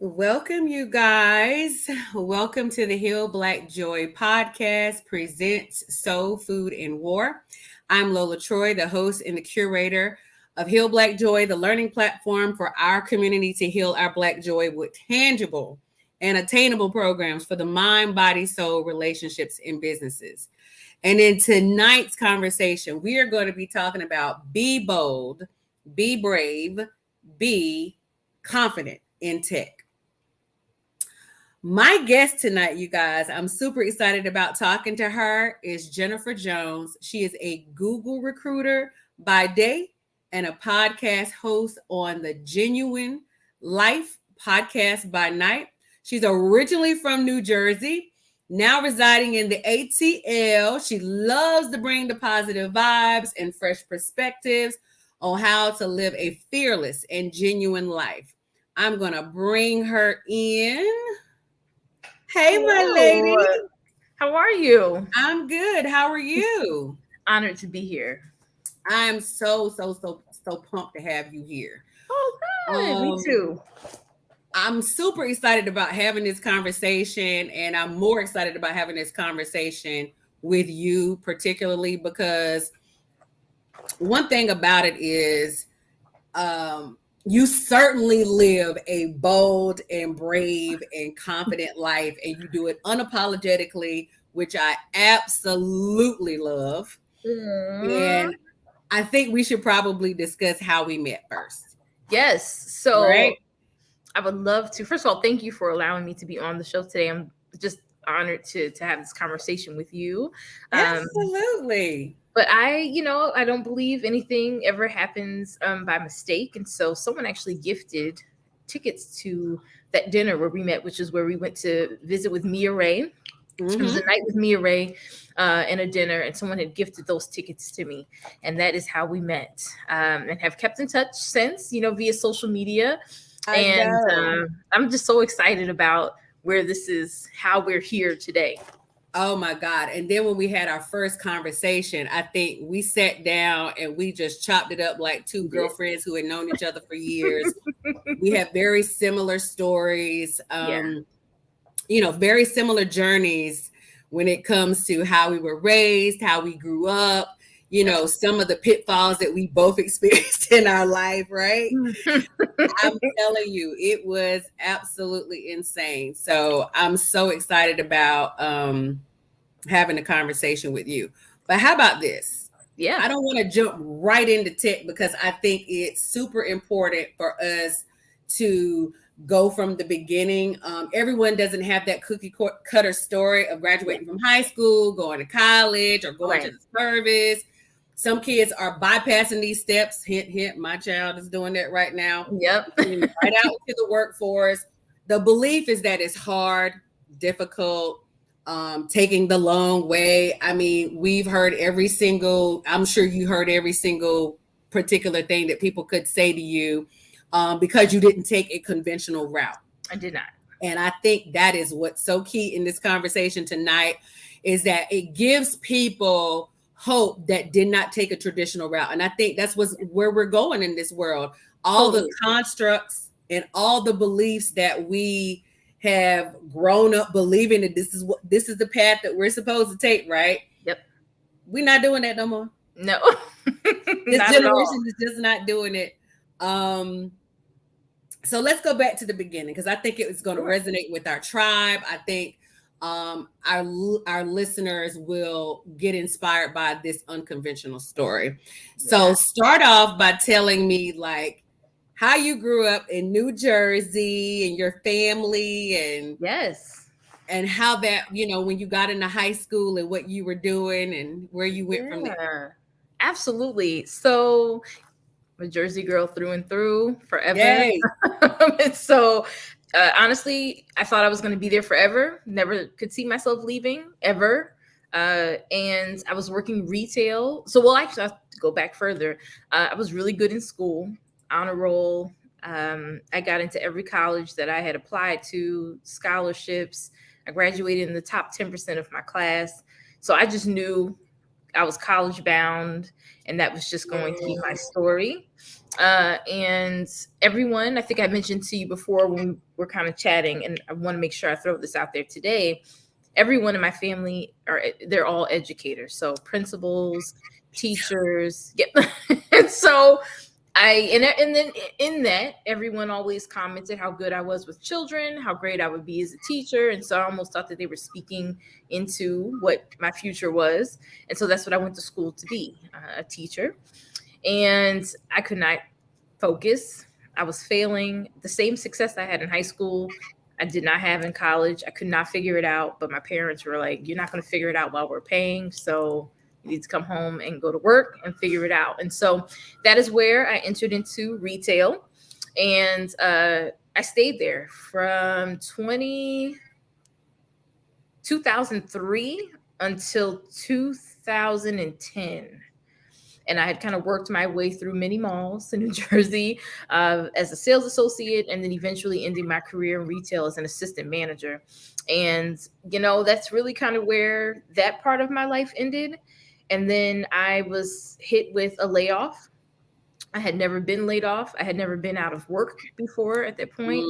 Welcome, you guys. Welcome to the Heal Black Joy podcast presents Soul Food and War. I'm Lola Troy, the host and the curator of Heal Black Joy, the learning platform for our community to heal our Black joy with tangible and attainable programs for the mind, body, soul, relationships, and businesses. And in tonight's conversation, we are going to be talking about be bold, be brave, be confident in tech. My guest tonight, you guys, I'm super excited about talking to her, is Jennifer Jones. She is a Google recruiter by day and a podcast host on the Jennuine Life Podcast by night. She's originally from New Jersey, now residing in the ATL. She loves to bring the positive vibes and fresh perspectives on how to live a fearless and genuine life. I'm going to bring her in. Hey, my lady. How are you? I'm good. How are you? Honored to be here. I'm so pumped to have you here. Oh, good. Me too. I'm super excited about having this conversation, and I'm more excited about having this conversation with you, particularly because one thing about it is you certainly live a bold and brave and confident life, and you do it unapologetically, which I absolutely love. And I think we should probably discuss how we met first. Yes. So I would love to. First of all, thank you for allowing me to be on the show today. I'm just honored to have this conversation with you. Absolutely. But I don't believe anything ever happens by mistake. And so someone actually gifted tickets to that dinner where we met, which is where we went to visit with Mia Ray. It was a night with Mia Ray and a dinner, and someone had gifted those tickets to me. And that is how we met and have kept in touch since, via social media. I'm just so excited about where this is, how we're here today. Oh my God. And then when we had our first conversation, I think we sat down and we just chopped it up like two girlfriends who had known each other for years. We have very similar stories, very similar journeys when it comes to how we were raised, how we grew up, some of the pitfalls that we both experienced in our life, right? I'm telling you, it was absolutely insane. So I'm so excited about having a conversation with you. But how about this? Yeah. I don't want to jump right into tech because I think it's super important for us to go from the beginning. Everyone doesn't have that cookie cutter story of graduating from high school, going to college, or going to the service. Some kids are bypassing these steps. Hint, hint, my child is doing that right now. Yep. Right out into the workforce. The belief is that it's hard, difficult, taking the long way. I mean, we've heard I'm sure you heard every single particular thing that people could say to you because you didn't take a conventional route. I did not. And I think that is what's so key in this conversation tonight is that it gives people hope that did not take a traditional route. And I think that's where we're going in this world. All the constructs and all the beliefs that we have grown up believing that this is the path that we're supposed to take, right? Yep. We're not doing that no more. No. This generation is just not doing it. So let's go back to the beginning because I think it's going to resonate with our tribe. I think our listeners will get inspired by this unconventional story. So start off by telling me how you grew up in New Jersey and your family and how that, when you got into high school and what you were doing and where you went from there. Absolutely. So I'm a Jersey girl through and through forever. And so honestly, I thought I was going to be there forever. Never could see myself leaving ever. And I was working retail. So, actually, I'll go back further. I was really good in school, honor roll. I got into every college that I had applied to, scholarships. I graduated in the top 10% of my class. So I just knew I was college bound, and that was just going to be my story. And everyone, I think I mentioned to you before when we were kind of chatting, and I want to make sure I throw this out there today. Everyone in my family they're all educators, so principals, teachers. Yep. And so and then in that, everyone always commented how good I was with children, how great I would be as a teacher. And so I almost thought that they were speaking into what my future was. And so that's what I went to school to be, a teacher. And I could not focus. I was failing. The same success I had in high school, I did not have in college. I could not figure it out. But my parents were like, you're not going to figure it out while we're paying. So you need to come home and go to work and figure it out. And so that is where I entered into retail. And I stayed there from 2003 until 2010. And I had kind of worked my way through many malls in New Jersey as a sales associate, and then eventually ending my career in retail as an assistant manager. And, that's really kind of where that part of my life ended. And then I was hit with a layoff. I had never been laid off. I had never been out of work before at that point.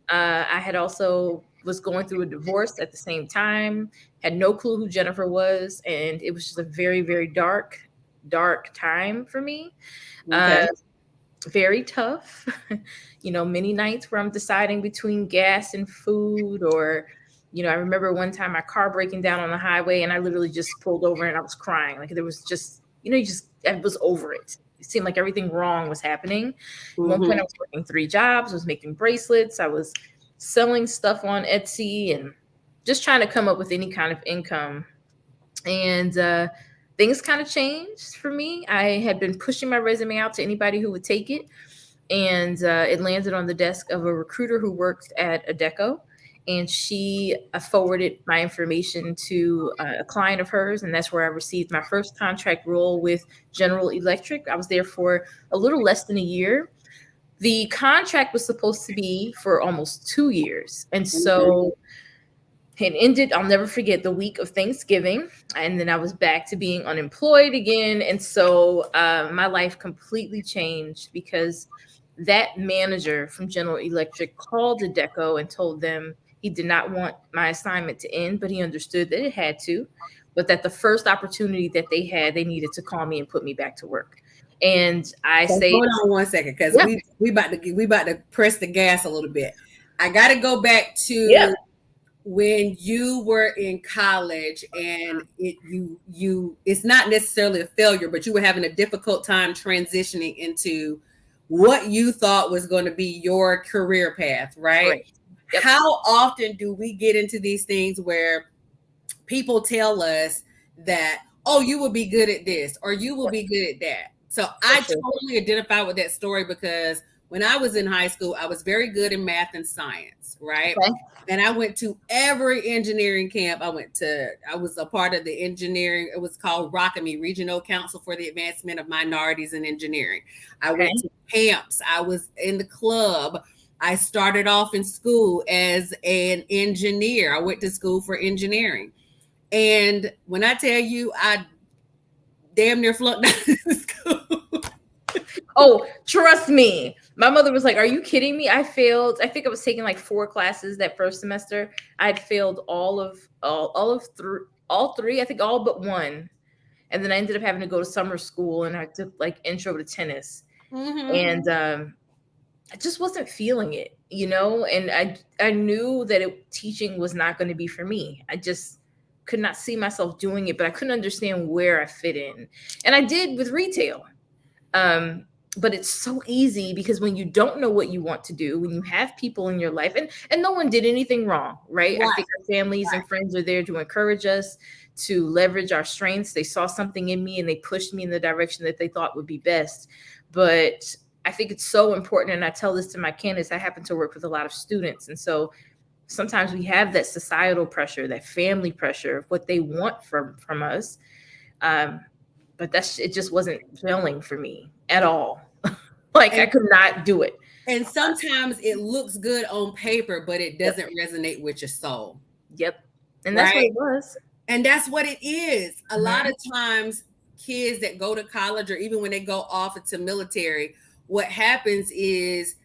I had also was going through a divorce at the same time, had no clue who Jennifer was. And it was just a very, very dark time for me. Okay. Very tough. Many nights where I'm deciding between gas and food, or I remember one time my car breaking down on the highway, and I literally just pulled over and I was crying. Like there was just, I was over it. It seemed like everything wrong was happening. At one point I was working 3 jobs, I was making bracelets, I was selling stuff on Etsy and just trying to come up with any kind of income. And things kind of changed for me. I had been pushing my resume out to anybody who would take it. And it landed on the desk of a recruiter who worked at Adecco. And she forwarded my information to a client of hers. And that's where I received my first contract role with General Electric. I was there for a little less than a year. The contract was supposed to be for almost 2 years. And so it ended, I'll never forget, the week of Thanksgiving. And then I was back to being unemployed again. And so my life completely changed because that manager from General Electric called Adecco and told them he did not want my assignment to end, but he understood that it had to, but that the first opportunity that they had, they needed to call me and put me back to work. And hold on one second, because we about to press the gas a little bit. I got to go back to when you were in college, and it's not necessarily a failure, but you were having a difficult time transitioning into what you thought was going to be your career path, right? Yep. How often do we get into these things where people tell us that, oh, you will be good at this or you will be good at that? So I totally identify with that story because when I was in high school, I was very good in math and science, right? Okay. And I went to every engineering camp. I was a part of the engineering. It was called ROCAME, Regional Council for the Advancement of Minorities in Engineering. I went to camps. I was in the club. I started off in school as an engineer. I went to school for engineering. And when I tell you, I damn near flunked out of school. Oh, trust me. My mother was like, are you kidding me? I failed. I think I was taking like 4 classes that first semester. I'd failed all three, I think all but one. And then I ended up having to go to summer school, and I took like intro to tennis. And I just wasn't feeling it, and I knew that teaching was not going to be for me. I just could not see myself doing it, but I couldn't understand where I fit in. And I did with retail. But it's so easy because when you don't know what you want to do, when you have people in your life, and no one did anything wrong, right? I think our families and friends are there to encourage us, to leverage our strengths. They saw something in me and they pushed me in the direction that they thought would be best. But I think it's so important, and I tell this to my candidates. I happen to work with a lot of students, and so sometimes we have that societal pressure, that family pressure of what they want from us. But it just wasn't filling for me at all. I could not do it. And sometimes it looks good on paper, but it doesn't resonate with your soul. Yep. And that's what it was. And that's what it is. A lot of times kids that go to college or even when they go off into military, what happens is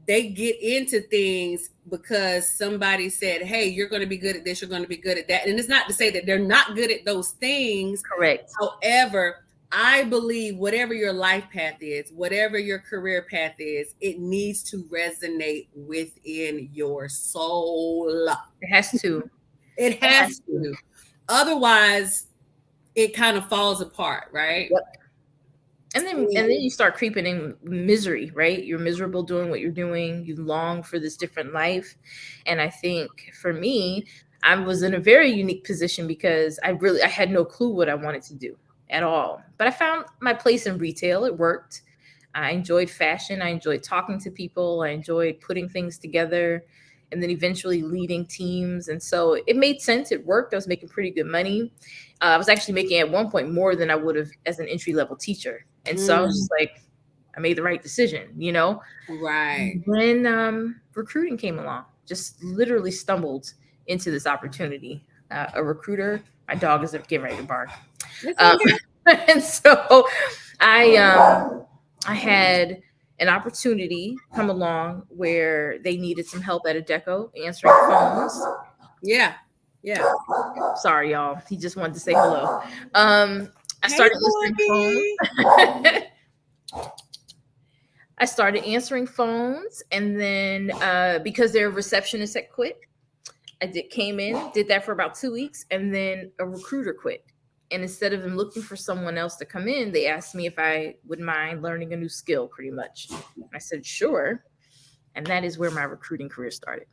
they get into things because somebody said, hey, you're going to be good at this, you're going to be good at that. And it's not to say that they're not good at those things. Correct. However, I believe whatever your life path is, whatever your career path is, it needs to resonate within your soul. It has to. It has to. Otherwise, it kind of falls apart, right? Yep. And then you start creeping in misery, right? You're miserable doing what you're doing. You long for this different life. And I think for me, I was in a very unique position because I had no clue what I wanted to do at all. But I found my place in retail. It worked. I enjoyed fashion. I enjoyed talking to people. I enjoyed putting things together and then eventually leading teams. And so it made sense. It worked. I was making pretty good money. I was actually making at one point more than I would have as an entry-level teacher. And so I was just like, I made the right decision, you know? Right. When recruiting came along, just literally stumbled into this opportunity. A recruiter, my dog is getting ready to bark. And so I had an opportunity come along where they needed some help at a deco answering phones. Yeah. Sorry, y'all. He just wanted to say hello. I started answering phones. I started answering phones, and then because their receptionist had quit, I came in, did that for about 2 weeks, and then a recruiter quit. And instead of them looking for someone else to come in, they asked me if I would mind learning a new skill, pretty much. I said, sure. And that is where my recruiting career started.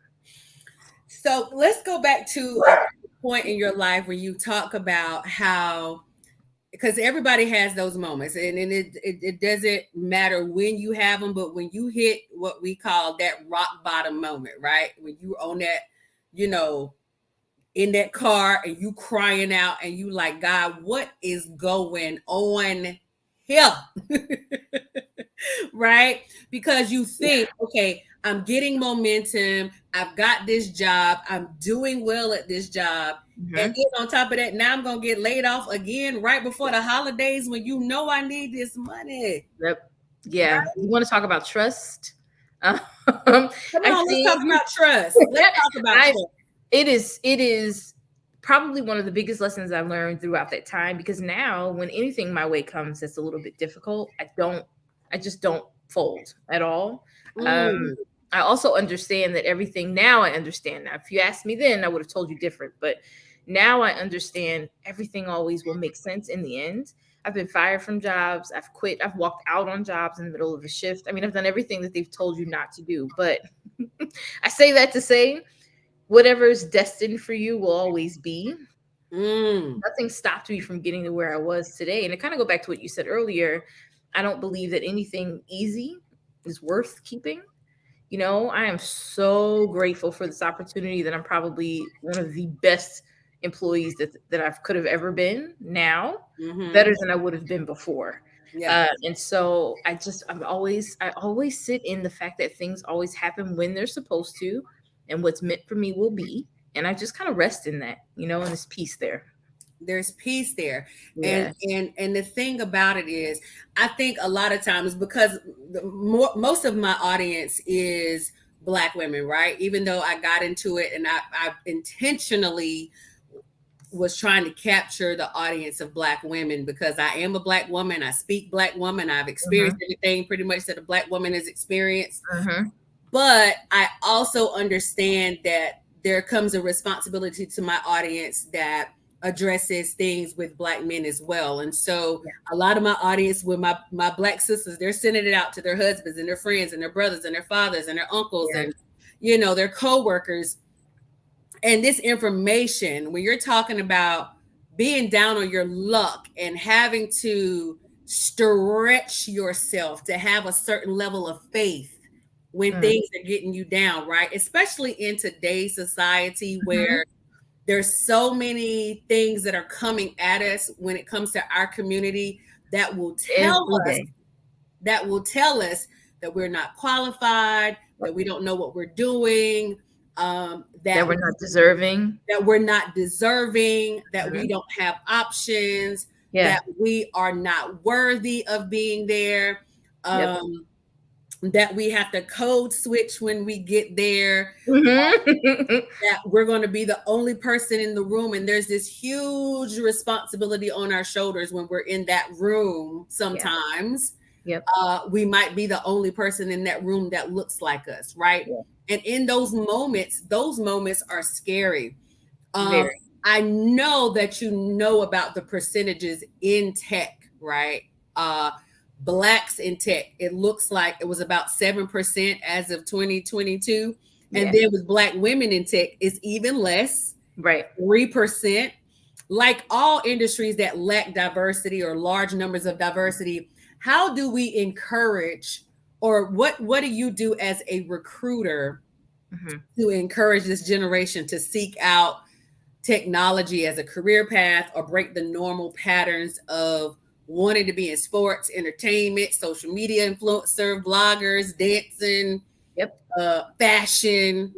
So let's go back to a point in your life where you talk about how, because everybody has those moments, and it doesn't matter when you have them, but when you hit what we call that rock bottom moment, right? When you're on that, you know, in that car and you crying out and you like, God, what is going on here? Right? Because you think, okay, I'm getting momentum. I've got this job. I'm doing well at this job. Mm-hmm. And then on top of that, now I'm going to get laid off again right before the holidays when you know I need this money. Yep. Yeah. Right? You want to talk about trust? Come on, let's talk about trust. Let's talk about trust. It is probably one of the biggest lessons I learned throughout that time, because now when anything my way comes that's a little bit difficult, I just don't fold at all. I also understand that everything now I understand. Now, if you asked me then, I would have told you different. But now I understand everything always will make sense in the end. I've been fired from jobs. I've quit. I've walked out on jobs in the middle of a shift. I mean, I've done everything that they've told you not to do. But I say that to say, whatever is destined for you will always be. Nothing stopped me from getting to where I was today. And to kind of go back to what you said earlier, I don't believe that anything easy is worth keeping. You know, I am so grateful for this opportunity that I'm probably one of the best employees that I could have ever been now, better than I would have been before. Yeah. And so I always sit in the fact that things always happen when they're supposed to, and what's meant for me will be. And I just kind of rest in that, you know, and there's peace there. There's peace there. Yeah. And the thing about it is, I think a lot of times, because most of my audience is Black women, right? Even though I got into it and I intentionally was trying to capture the audience of Black women, because I am a Black woman. I speak Black woman. I've experienced everything pretty much that a Black woman has experienced. But I also understand that there comes a responsibility to my audience that addresses things with Black men as well. And so a lot of my audience with my Black sisters, they're sending it out to their husbands and their friends and their brothers and their fathers and their uncles and, you know, their coworkers. And this information, when you're talking about being down on your luck and having to stretch yourself to have a certain level of faith when things are getting you down, right? Especially in today's society where there's so many things that are coming at us when it comes to our community that will tell us that we're not qualified, that we don't know what we're doing, that we're not deserving, that we don't have options. that we are not worthy of being there, Yep. that we have to code switch when we get there, Mm-hmm. that we're going to be the only person in the room. And there's this huge responsibility on our shoulders when we're in that room sometimes. Yep. We might be the only person in that room that looks like us, right? Yeah. And in those moments are scary. Very. I know that you know about the percentages in tech, right? Blacks in tech, it looks like it was about 7% as of 2022. And then with Black women in tech, it's even less, right? 3%. Like all industries that lack diversity or large numbers of diversity, how do we encourage, or what do you do as a recruiter to encourage this generation to seek out technology as a career path, or break the normal patterns of wanting to be in sports, entertainment, social media influencer, bloggers, dancing, fashion,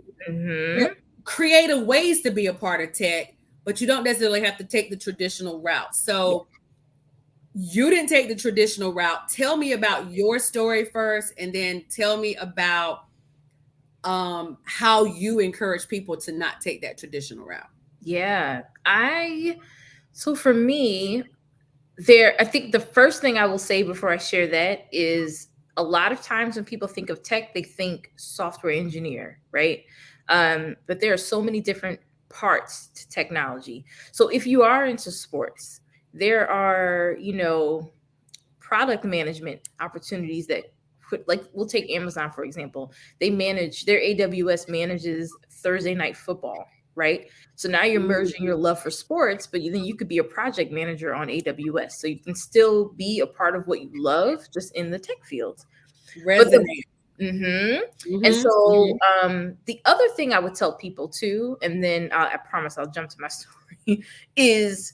creative ways to be a part of tech, but you don't necessarily have to take the traditional route. So you didn't take the traditional route. Tell me about your story first, and then tell me about how you encourage people to not take that traditional route. Yeah. So for me, I think the first thing I will say before I share that is, a lot of times when people think of tech, they think software engineer, right? But there are so many different parts to technology. So if you are into sports, there are, product management opportunities that like, we'll take Amazon, for example. Their AWS manages Thursday night football, right? So now you're merging your love for sports, but then you could be a project manager on AWS. So you can still be a part of what you love, just in the tech field. Resonate. And so the other thing I would tell people too, and then I promise I'll jump to my story, is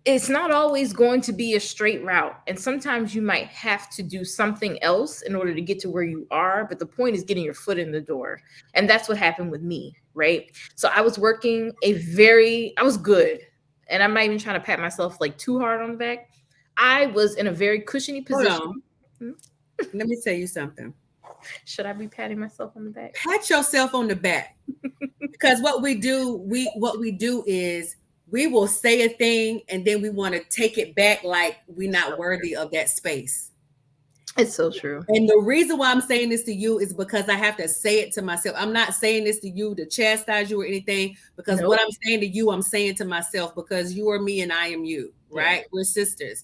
it's not always going to be a straight route. And sometimes you might have to do something else in order to get to where you are. But the point is getting your foot in the door. And that's what happened with me, right? So I was working I was good. And I'm not even trying to pat myself like too hard on the back. I was in a very cushiony position. Let me tell you something. Should I be patting myself on the back? Pat yourself on the back. Because what we do is we will say a thing and then we want to take it back like we're not worthy of that space. It's so true. And the reason why I'm saying this to you is because I have to say it to myself. I'm not saying this to you to chastise you or anything, because what I'm saying to you, I'm saying to myself, because you are me and I am you, right? We're sisters.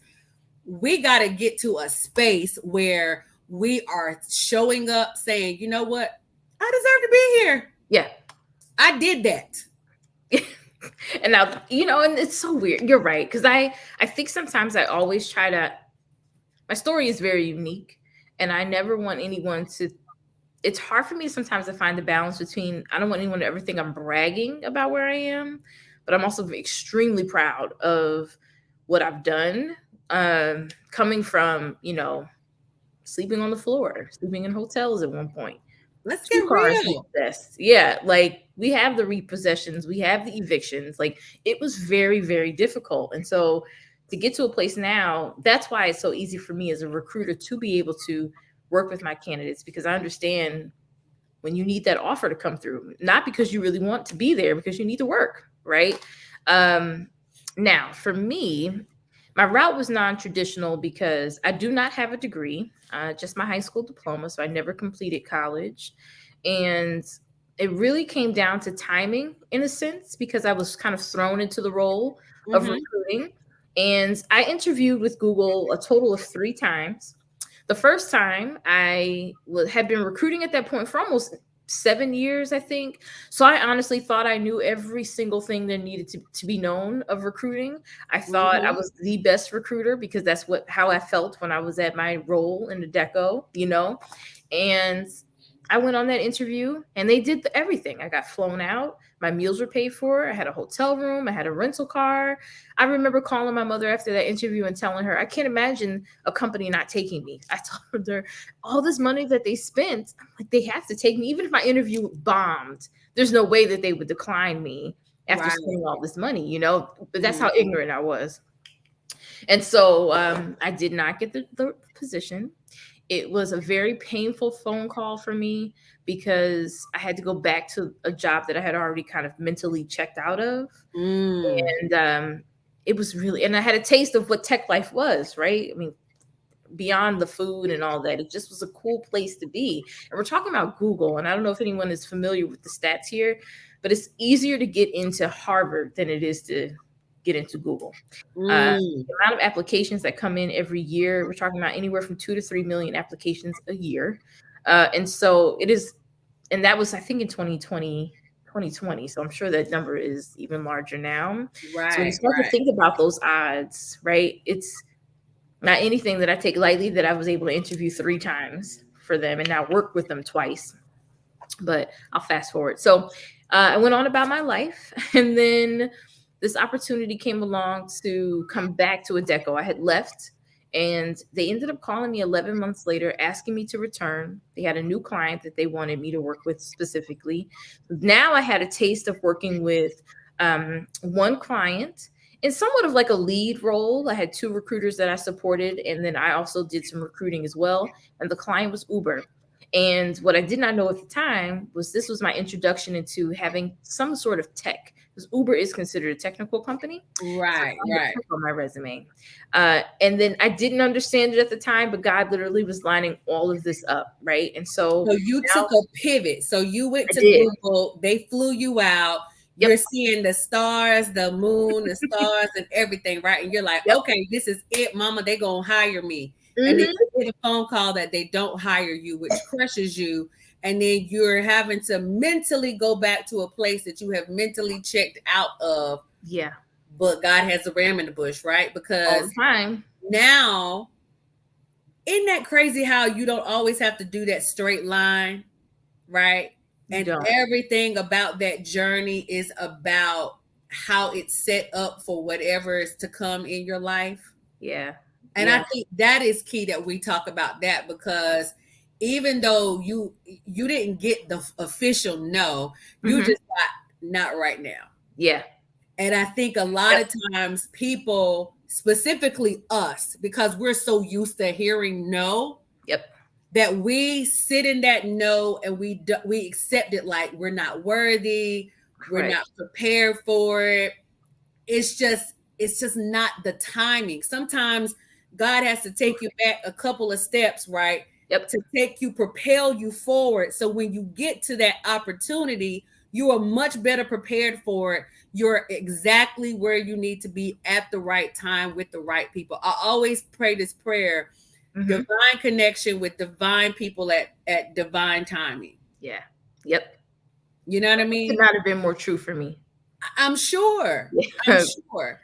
We got to get to a space where we are showing up saying, you know what? I deserve to be here. Yeah. I did that. And now, and it's so weird. You're right. Because I think sometimes I always my story is very unique, and I never want anyone it's hard for me sometimes to find the balance between, I don't want anyone to ever think I'm bragging about where I am, but I'm also extremely proud of what I've done. Coming from, sleeping on the floor, sleeping in hotels at one point. Let's get real. Yeah, like we have the repossessions, we have the evictions. Like, it was very, very difficult. And so to get to a place now, that's why it's so easy for me as a recruiter to be able to work with my candidates, because I understand when you need that offer to come through, not because you really want to be there, because you need to work, right? Now, for me, my route was non-traditional because I do not have a degree, just my high school diploma. So I never completed college. And it really came down to timing, in a sense, because I was kind of thrown into the role of recruiting. And I interviewed with Google a total of 3 times. The first time I had been recruiting at that point for almost 7 years, I think. So I honestly thought I knew every single thing that needed to be known of recruiting. I thought I was the best recruiter, because that's how I felt when I was at my role in the deco, and I went on that interview and they did everything. I got flown out. My meals were paid for. I had a hotel room. I had a rental car. I remember calling my mother after that interview and telling her, I can't imagine a company not taking me. I told her all this money that they spent, I'm like, they have to take me. Even if my interview bombed, there's no way that they would decline me after spending all this money, but that's how ignorant I was. And so I did not get the position. It was a very painful phone call for me because I had to go back to a job that I had already kind of mentally checked out of. Mm. And it was really, and I had a taste of what tech life was, right? I mean, beyond the food and all that, it just was a cool place to be. And we're talking about Google, and I don't know if anyone is familiar with the stats here, but it's easier to get into Harvard than it is to get into Google. Mm. The amount of applications that come in every year, we're talking about anywhere from 2 to 3 million applications a year. And so it is, and that was, I think, in 2020. So I'm sure that number is even larger now. So when you Right, start to right. think about those odds, right, it's not anything that I take lightly that I was able to interview 3 times for them and now work with them twice. But I'll fast forward. So I went on about my life, and then this opportunity came along to come back to Adecco. I had left, and they ended up calling me 11 months later, asking me to return. They had a new client that they wanted me to work with specifically. Now I had a taste of working with one client in somewhat of like a lead role. I had 2 recruiters that I supported, and then I also did some recruiting as well. And the client was Uber. And what I did not know at the time was this was my introduction into having some sort of tech, because Uber is considered a technical company. Right, So right. on my resume. And then I didn't understand it at the time, but God literally was lining all of this up, right? And so So you now took a pivot. So you went I to did. Google, they flew you out. You're Yep. seeing the stars, the moon, the stars, and everything, right? And you're like, Yep. okay, this is it, mama. They gonna hire me. And then Mhm. you get a phone call that they don't hire you, which crushes you. And then you're having to mentally go back to a place that you have mentally checked out of. Yeah. But God has a ram in the bush, right? All Because the time. now, isn't that crazy how you don't always have to do that straight line, right? You And don't. everything about that journey is about how it's set up for whatever is to come in your life. Yeah. And Yeah. I think that is key that we talk about that, because even though you didn't get the official no, you Mhm. just got not right now. Yeah. And I think a lot Yep. of times people, specifically us, because we're so used to hearing no, Yep. that we sit in that no and we accept it like we're not worthy, we're Right. not prepared for it. It's just not the timing. Sometimes God has to take you back a couple of steps, right? Yep. To propel you forward. So when you get to that opportunity, you are much better prepared for it. You're exactly where you need to be at the right time with the right people. I always pray this prayer: Mhm. divine connection with divine people at divine timing. Yeah. Yep. You know what I Could mean? not have been more true for me. I'm sure. I'm Yeah. sure.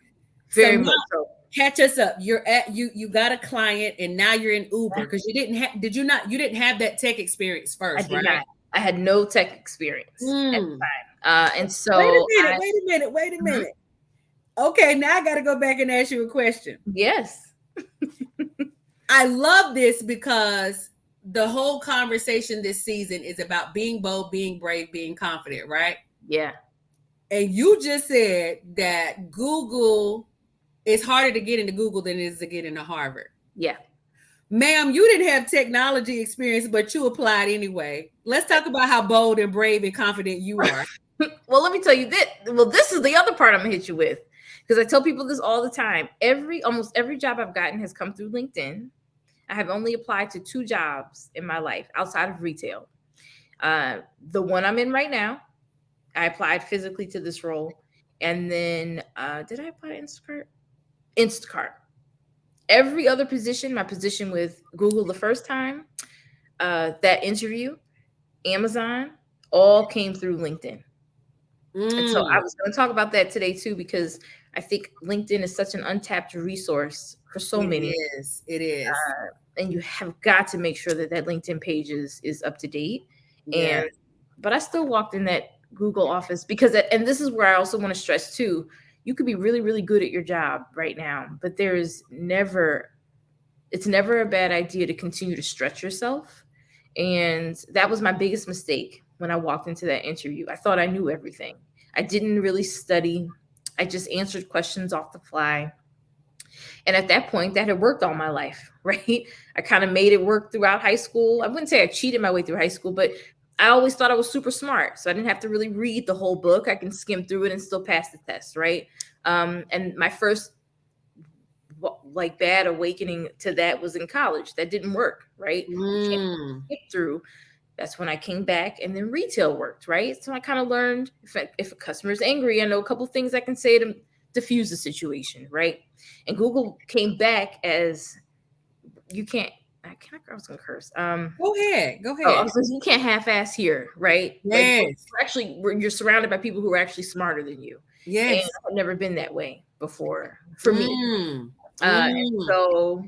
So Very now much so. catch us up. You're at you got a client and now you're in Uber, because you didn't have that tech experience I first, did right? not. I had no tech experience at the Mm. time. And Wait a so minute, wait a minute, wait a Mhm. minute. Okay, now I got to go back and ask you a question. Yes. I love this because the whole conversation this season is about being bold, being brave, being confident, right? Yeah. And you just said that Google, it's harder to get into Google than it is to get into Harvard. Yeah. Ma'am, you didn't have technology experience, but you applied anyway. Let's talk about how bold and brave and confident you are. Well, let me tell you this. Well, this is the other part I'm gonna hit you with, because I tell people this all the time. Almost every job I've gotten has come through LinkedIn. I have only applied to 2 jobs in my life outside of retail. The one I'm in right now, I applied physically to this role, and then did I apply to Instacart? Instacart. Every other position, my position with Google the first time, that interview, Amazon, all came through LinkedIn. And so I was going to talk about that today too, because I think LinkedIn is such an untapped resource for so many. It is. And you have got to make sure that that LinkedIn page is up to date. Yeah. But I still walked in that Google office because, and this is where I also want to stress too, you could be really, really good at your job right now, but it's never a bad idea to continue to stretch yourself. And that was my biggest mistake when I walked into that interview. I thought I knew everything. I didn't really study. I just answered questions off the fly. And at that point, that had worked all my life, right? I kind of made it work throughout high school. I wouldn't say I cheated my way through high school, but I always thought I was super smart. So I didn't have to really read the whole book. I can skim through it and still pass the test, right? And my first like bad awakening to that was in college. That didn't work, right? You can't skip through. That's when I came back, and then retail worked, right? So I kind of learned if a customer is angry, I know a couple things I can say to diffuse the situation, right? And Google came back as you can't. I was gonna curse. Go ahead. Oh, you can't half-ass here, right? Yes. Like you're surrounded by people who are actually smarter than you. Yes. And I've never been that way before for me. So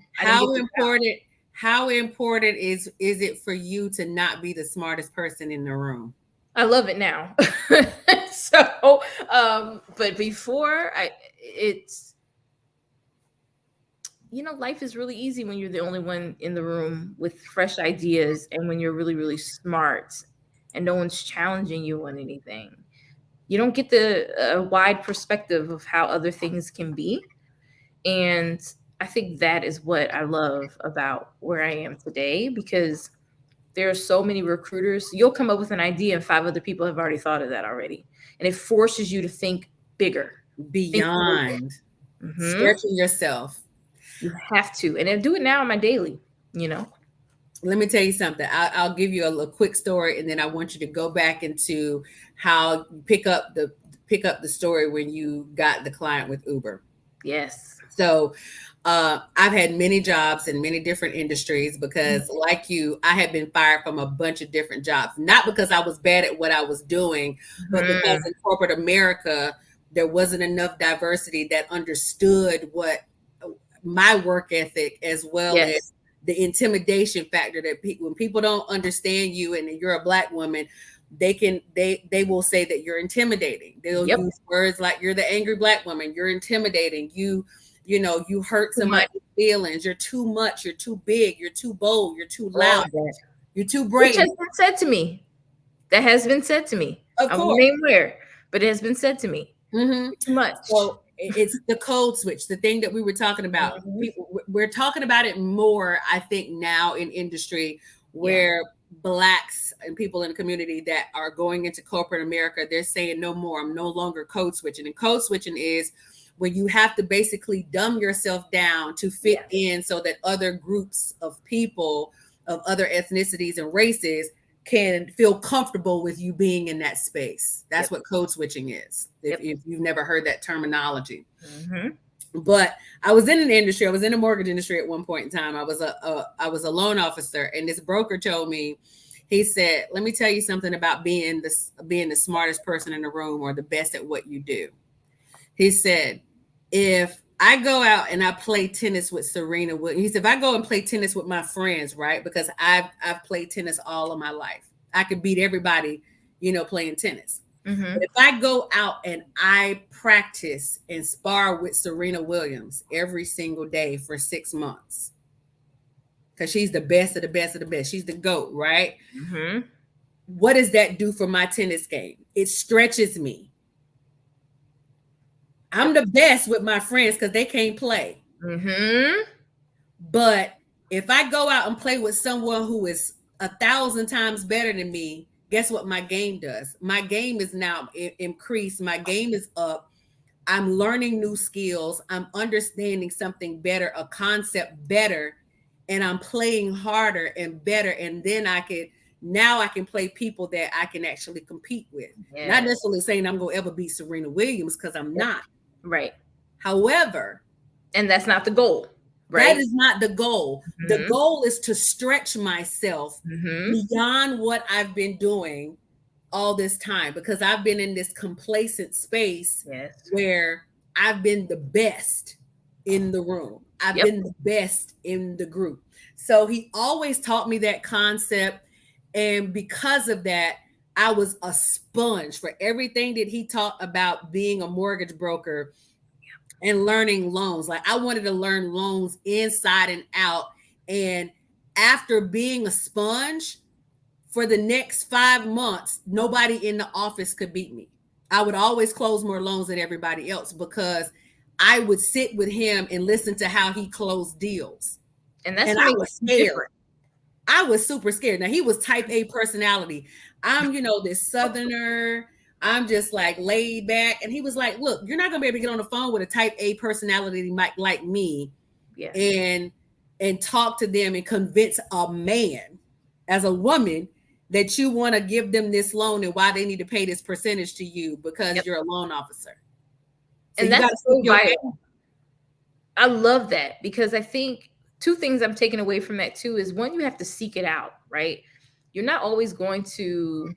how important is it for you to not be the smartest person in the room? I love it now. So, but before it's, life is really easy when you're the only one in the room with fresh ideas, and when you're really, really smart and no one's challenging you on anything. You don't get the wide perspective of how other things can be. And I think that is what I love about where I am today, because there are so many recruiters. You'll come up with an idea and 5 other people have already thought of that already. And it forces you to think bigger. Beyond. Stretching yourself. You have to. And I do it now on my daily, Let me tell you something. I'll give you a quick story, and then I want you to go back into how you pick up the story when you got the client with Uber. Yes. So I've had many jobs in many different industries because, like you, I had been fired from a bunch of different jobs, not because I was bad at what I was doing, but because in corporate America, there wasn't enough diversity that understood what my work ethic, as well as the intimidation factor that when people don't understand you and you're a Black woman, they will say that you're intimidating. They'll use words like, you're the angry Black woman, you're intimidating, you hurt somebody's feelings, you're too much, you're too big, you're too bold, you're too loud, you're too brave. Which has been said to me. That has been said to me. Of course. I won't name where, but it has been said to me. Too much. So it's the code switch, the thing that we were talking about. We're talking about it more, I think, now in industry where Blacks and people in the community that are going into corporate America, they're saying no more. I'm no longer code switching. And code switching is when you have to basically dumb yourself down to fit in so that other groups of people of other ethnicities and races can feel comfortable with you being in that space. That's what code switching is, if you've never heard that terminology. But I was in an industry, I was in the mortgage industry at one point in time. I was a loan officer, and this broker told me, he said, let me tell you something about being the smartest person in the room or the best at what you do. He said, if I go out and I play tennis with Serena Williams, he said, if I go and play tennis with my friends, right? Because I've played tennis all of my life. I could beat everybody, playing tennis. But if I go out and I practice and spar with Serena Williams every single day for 6 months, because she's the best of the best of the best. She's the GOAT, right? What does that do for my tennis game? It stretches me. I'm the best with my friends because they can't play. But if I go out and play with someone who is 1,000 times better than me, guess what my game does? My game is now increased. My game is up. I'm learning new skills. I'm understanding something better, a concept better, and I'm playing harder and better. And then I can play people that I can actually compete with. Not necessarily saying I'm going to ever beat Serena Williams, because I'm not. Right. However, and that's not the goal, right? That is not the goal. The goal is to stretch myself beyond what I've been doing all this time, because I've been in this complacent space where I've been the best in the room. I've been the best in the group. So he always taught me that concept. And because of that, I was a sponge for everything that he taught about being a mortgage broker and learning loans. Like, I wanted to learn loans inside and out. And after being a sponge for the next 5 months, nobody in the office could beat me. I would always close more loans than everybody else because I would sit with him and listen to how he closed deals. And that's And what I makes was it scared. different. I was super scared. Now he was type A personality. I'm, this Southerner. I'm just like laid back. And he was like, look, you're not gonna be able to get on the phone with a type A personality like me and talk to them and convince a man as a woman that you want to give them this loan and why they need to pay this percentage to you because you're a loan officer. So and that's so vital. I love that, because I think two things I'm taking away from that too is, one, you have to seek it out, right? You're not always going to,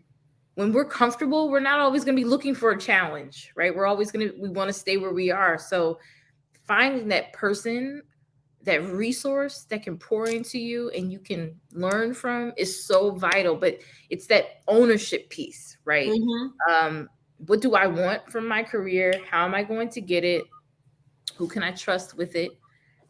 when we're comfortable, we're not always going to be looking for a challenge, right? We want to stay where we are. So finding that person, that resource that can pour into you and you can learn from is so vital. But it's that ownership piece, right? What do I want from my career? How am I going to get it? Who can I trust with it?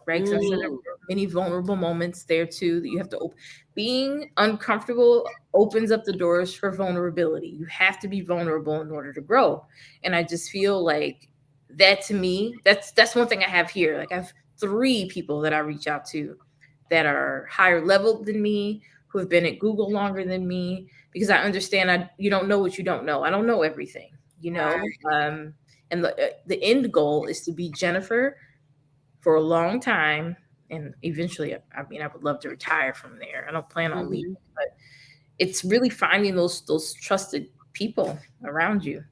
Right? Because I'm sure there were many vulnerable moments there too that you have to open. Being uncomfortable opens up the doors for vulnerability. You have to be vulnerable in order to grow. And I just feel like that, to me, that's one thing I have here. Like, I have 3 people that I reach out to that are higher level than me, who have been at Google longer than me, because I understand you don't know what you don't know. I don't know everything, right. And the end goal is to be Jennifer for a long time. And eventually, I would love to retire from there. I don't plan on leaving, but it's really finding those trusted people around you.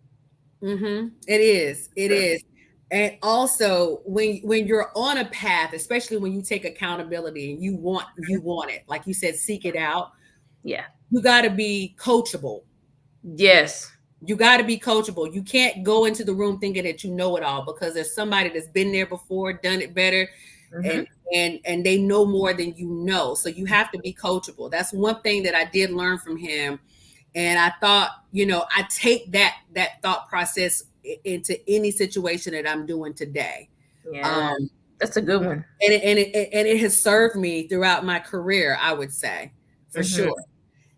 It is. It is. And also when you're on a path, especially when you take accountability and you want it, like you said, seek it out. Yeah. You got to be coachable. Yes. You got to be coachable. You can't go into the room thinking that you know it all, because there's somebody that's been there before, done it better, and they know more than you know. So you have to be coachable. That's one thing that I did learn from him. And I thought, I take that thought process into any situation that I'm doing today. Yeah, that's a good one. And it has served me throughout my career, I would say, for sure.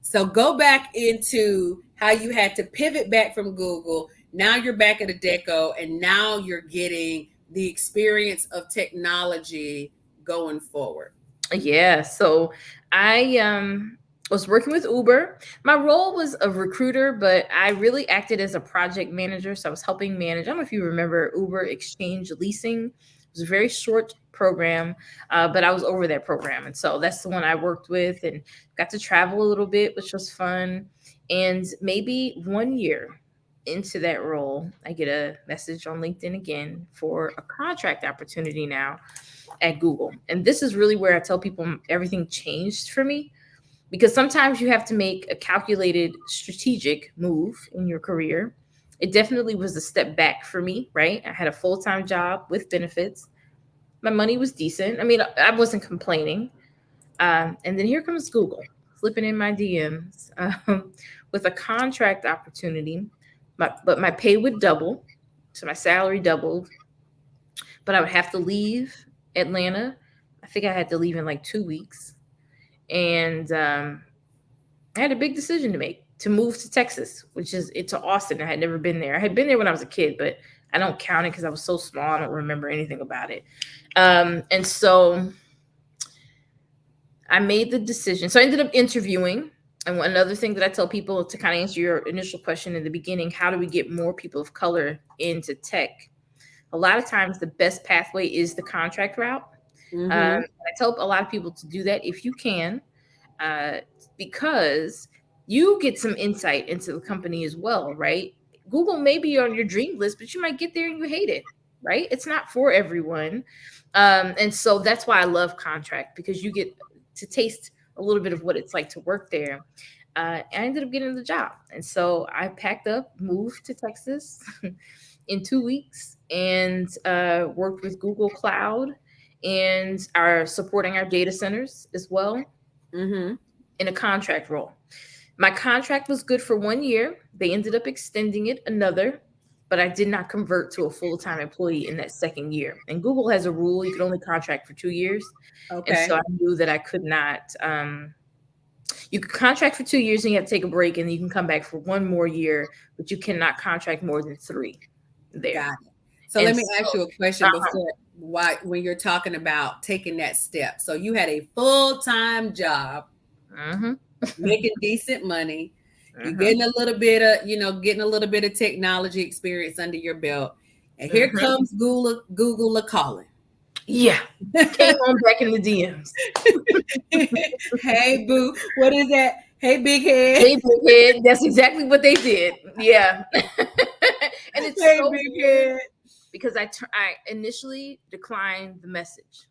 So go back into how you had to pivot back from Google. Now you're back at Adecco, and now you're getting the experience of technology going forward. Yeah. So I was working with Uber. My role was a recruiter, but I really acted as a project manager. So I was helping manage. I don't know if you remember Uber Exchange Leasing. It was a very short program, but I was over that program. And so that's the one I worked with and got to travel a little bit, which was fun. And maybe 1 year into that role, I get a message on LinkedIn again for a contract opportunity now at Google. And this is really where I tell people everything changed for me, because sometimes you have to make a calculated strategic move in your career. It definitely was a step back for me, right? I had a full-time job with benefits. My money was decent. I mean, I wasn't complaining. And then here comes Google slipping in my DMs with a contract opportunity. But my pay would double. So my salary doubled. But I would have to leave Atlanta. I think I had to leave in like 2 weeks. And I had a big decision to make, to move to Texas, which is to Austin. I had never been there. I had been there when I was a kid, but I don't count it because I was so small. I don't remember anything about it. And so I made the decision. So I ended up interviewing. And another thing that I tell people, to kind of answer your initial question in the beginning, how do we get more people of color into tech? A lot of times the best pathway is the contract route. I tell a lot of people to do that if you can, because you get some insight into the company as well, right? Google may be on your dream list, but you might get there and you hate it, right? It's not for everyone. And so that's why I love contract, because you get to taste a little bit of what it's like to work there. I ended up getting the job. And so I packed up, moved to Texas in 2 weeks, and worked with Google Cloud and are supporting our data centers as well in a contract role. My contract was good for 1 year. They ended up extending it another, but I did not convert to a full-time employee in that second year. And Google has a rule, you can only contract for 2 years. Okay. And so I knew that I could not, you could contract for 2 years and you have to take a break, and you can come back for 1 more year, but you cannot contract more than 3 there. Got it. So And let me ask so, you a question before when you're talking about taking that step. So you had a full-time job, making decent money. You're getting a little bit of, getting a little bit of technology experience under your belt. And here comes Google calling. Yeah. Came on back in the DMs. Hey, boo. What is that? Hey, big head. Hey, big head. That's exactly what they did. Yeah. And it's Hey, so big weird head. because I initially declined the message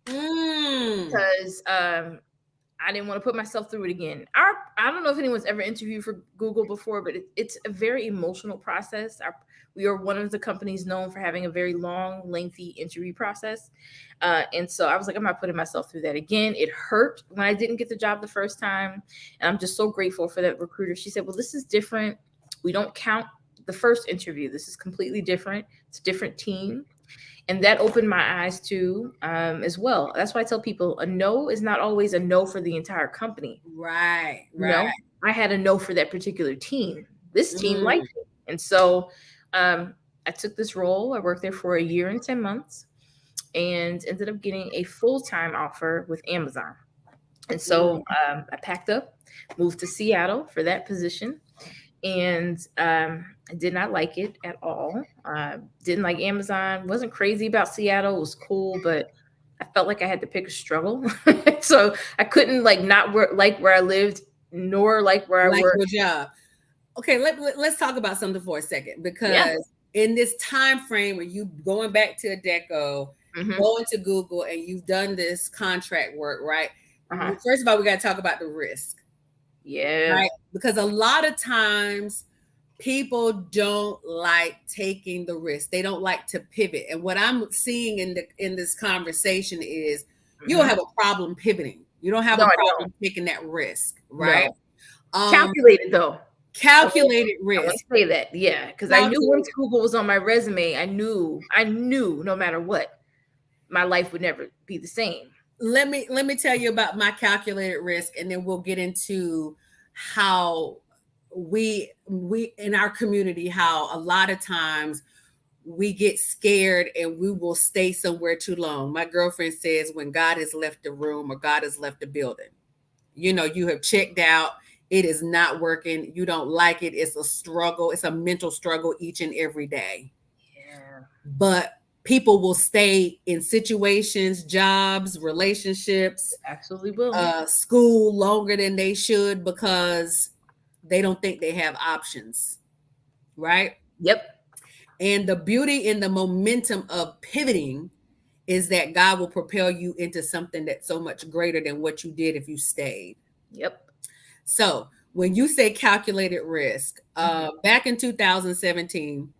Mm. because I didn't want to put myself through it again. I don't know if anyone's ever interviewed for Google before, but it's a very emotional process. We are one of the companies known for having a very long, lengthy interview process. And so I was like, I'm not putting myself through that again. It hurt when I didn't get the job the first time. And I'm just so grateful for that recruiter. She said, well, this is different. We don't count the first interview. This is completely different. It's a different team. And that opened my eyes too, as well. That's why I tell people a no is not always a no for the entire company. Right. No, I had a no for that particular team. This team liked it. And so I took this role. I worked there for a year and 10 months and ended up getting a full-time offer with Amazon. And so I packed up, moved to Seattle for that position. And I did not like it at all. Didn't like Amazon. Wasn't crazy about Seattle. It was cool, but I felt like I had to pick a struggle. So I couldn't not like where I lived, nor like where I worked. Your job. Okay, let's talk about something for a second, because in this time frame where you going back to Adecco, going to Google, and you've done this contract work, right? First of all, we got to talk about the risk. Yeah. Right? Because a lot of times people don't like taking the risk. They don't like to pivot. And what I'm seeing in this conversation is you don't have a problem pivoting. You don't have a problem taking that risk, right? No. Calculated though. Calculated risk. I want to say that, yeah, because I knew once Google was on my resume, I knew no matter what, my life would never be the same. Let me tell you about my calculated risk, and then we'll get into how we in our community, how a lot of times we get scared and we will stay somewhere too long. My girlfriend says when God has left the room or God has left the building, you have checked out. It is not working. You don't like it. It's a struggle. It's a mental struggle each and every day. Yeah. But people will stay in situations, jobs, relationships, absolutely will, school longer than they should because they don't think they have options, right? Yep. And the beauty and the momentum of pivoting is that God will propel you into something that's so much greater than what you did if you stayed. Yep. So when you say calculated risk, back in 2017,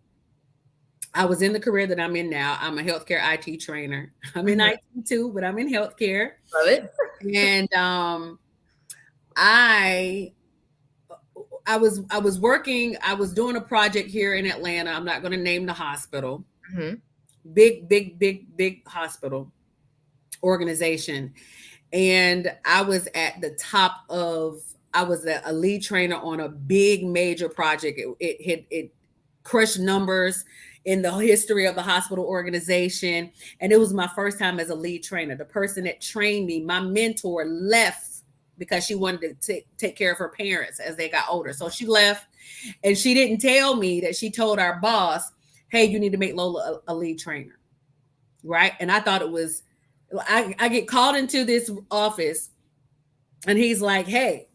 I was in the career that I'm in now. I'm a healthcare IT trainer. I'm in IT too, but I'm in healthcare. Love it. And I was working. I was doing a project here in Atlanta. I'm not going to name the hospital. Big hospital organization. And I was at the top of. I was a lead trainer on a big major project. It crushed numbers in the history of the hospital organization. And it was my first time as a lead trainer. The person that trained me, my mentor, left because she wanted to take care of her parents as they got older. So she left, and she didn't tell me that she told our boss, hey, you need to make Lola a lead trainer. Right. And I thought it was, I get called into this office and he's like, hey,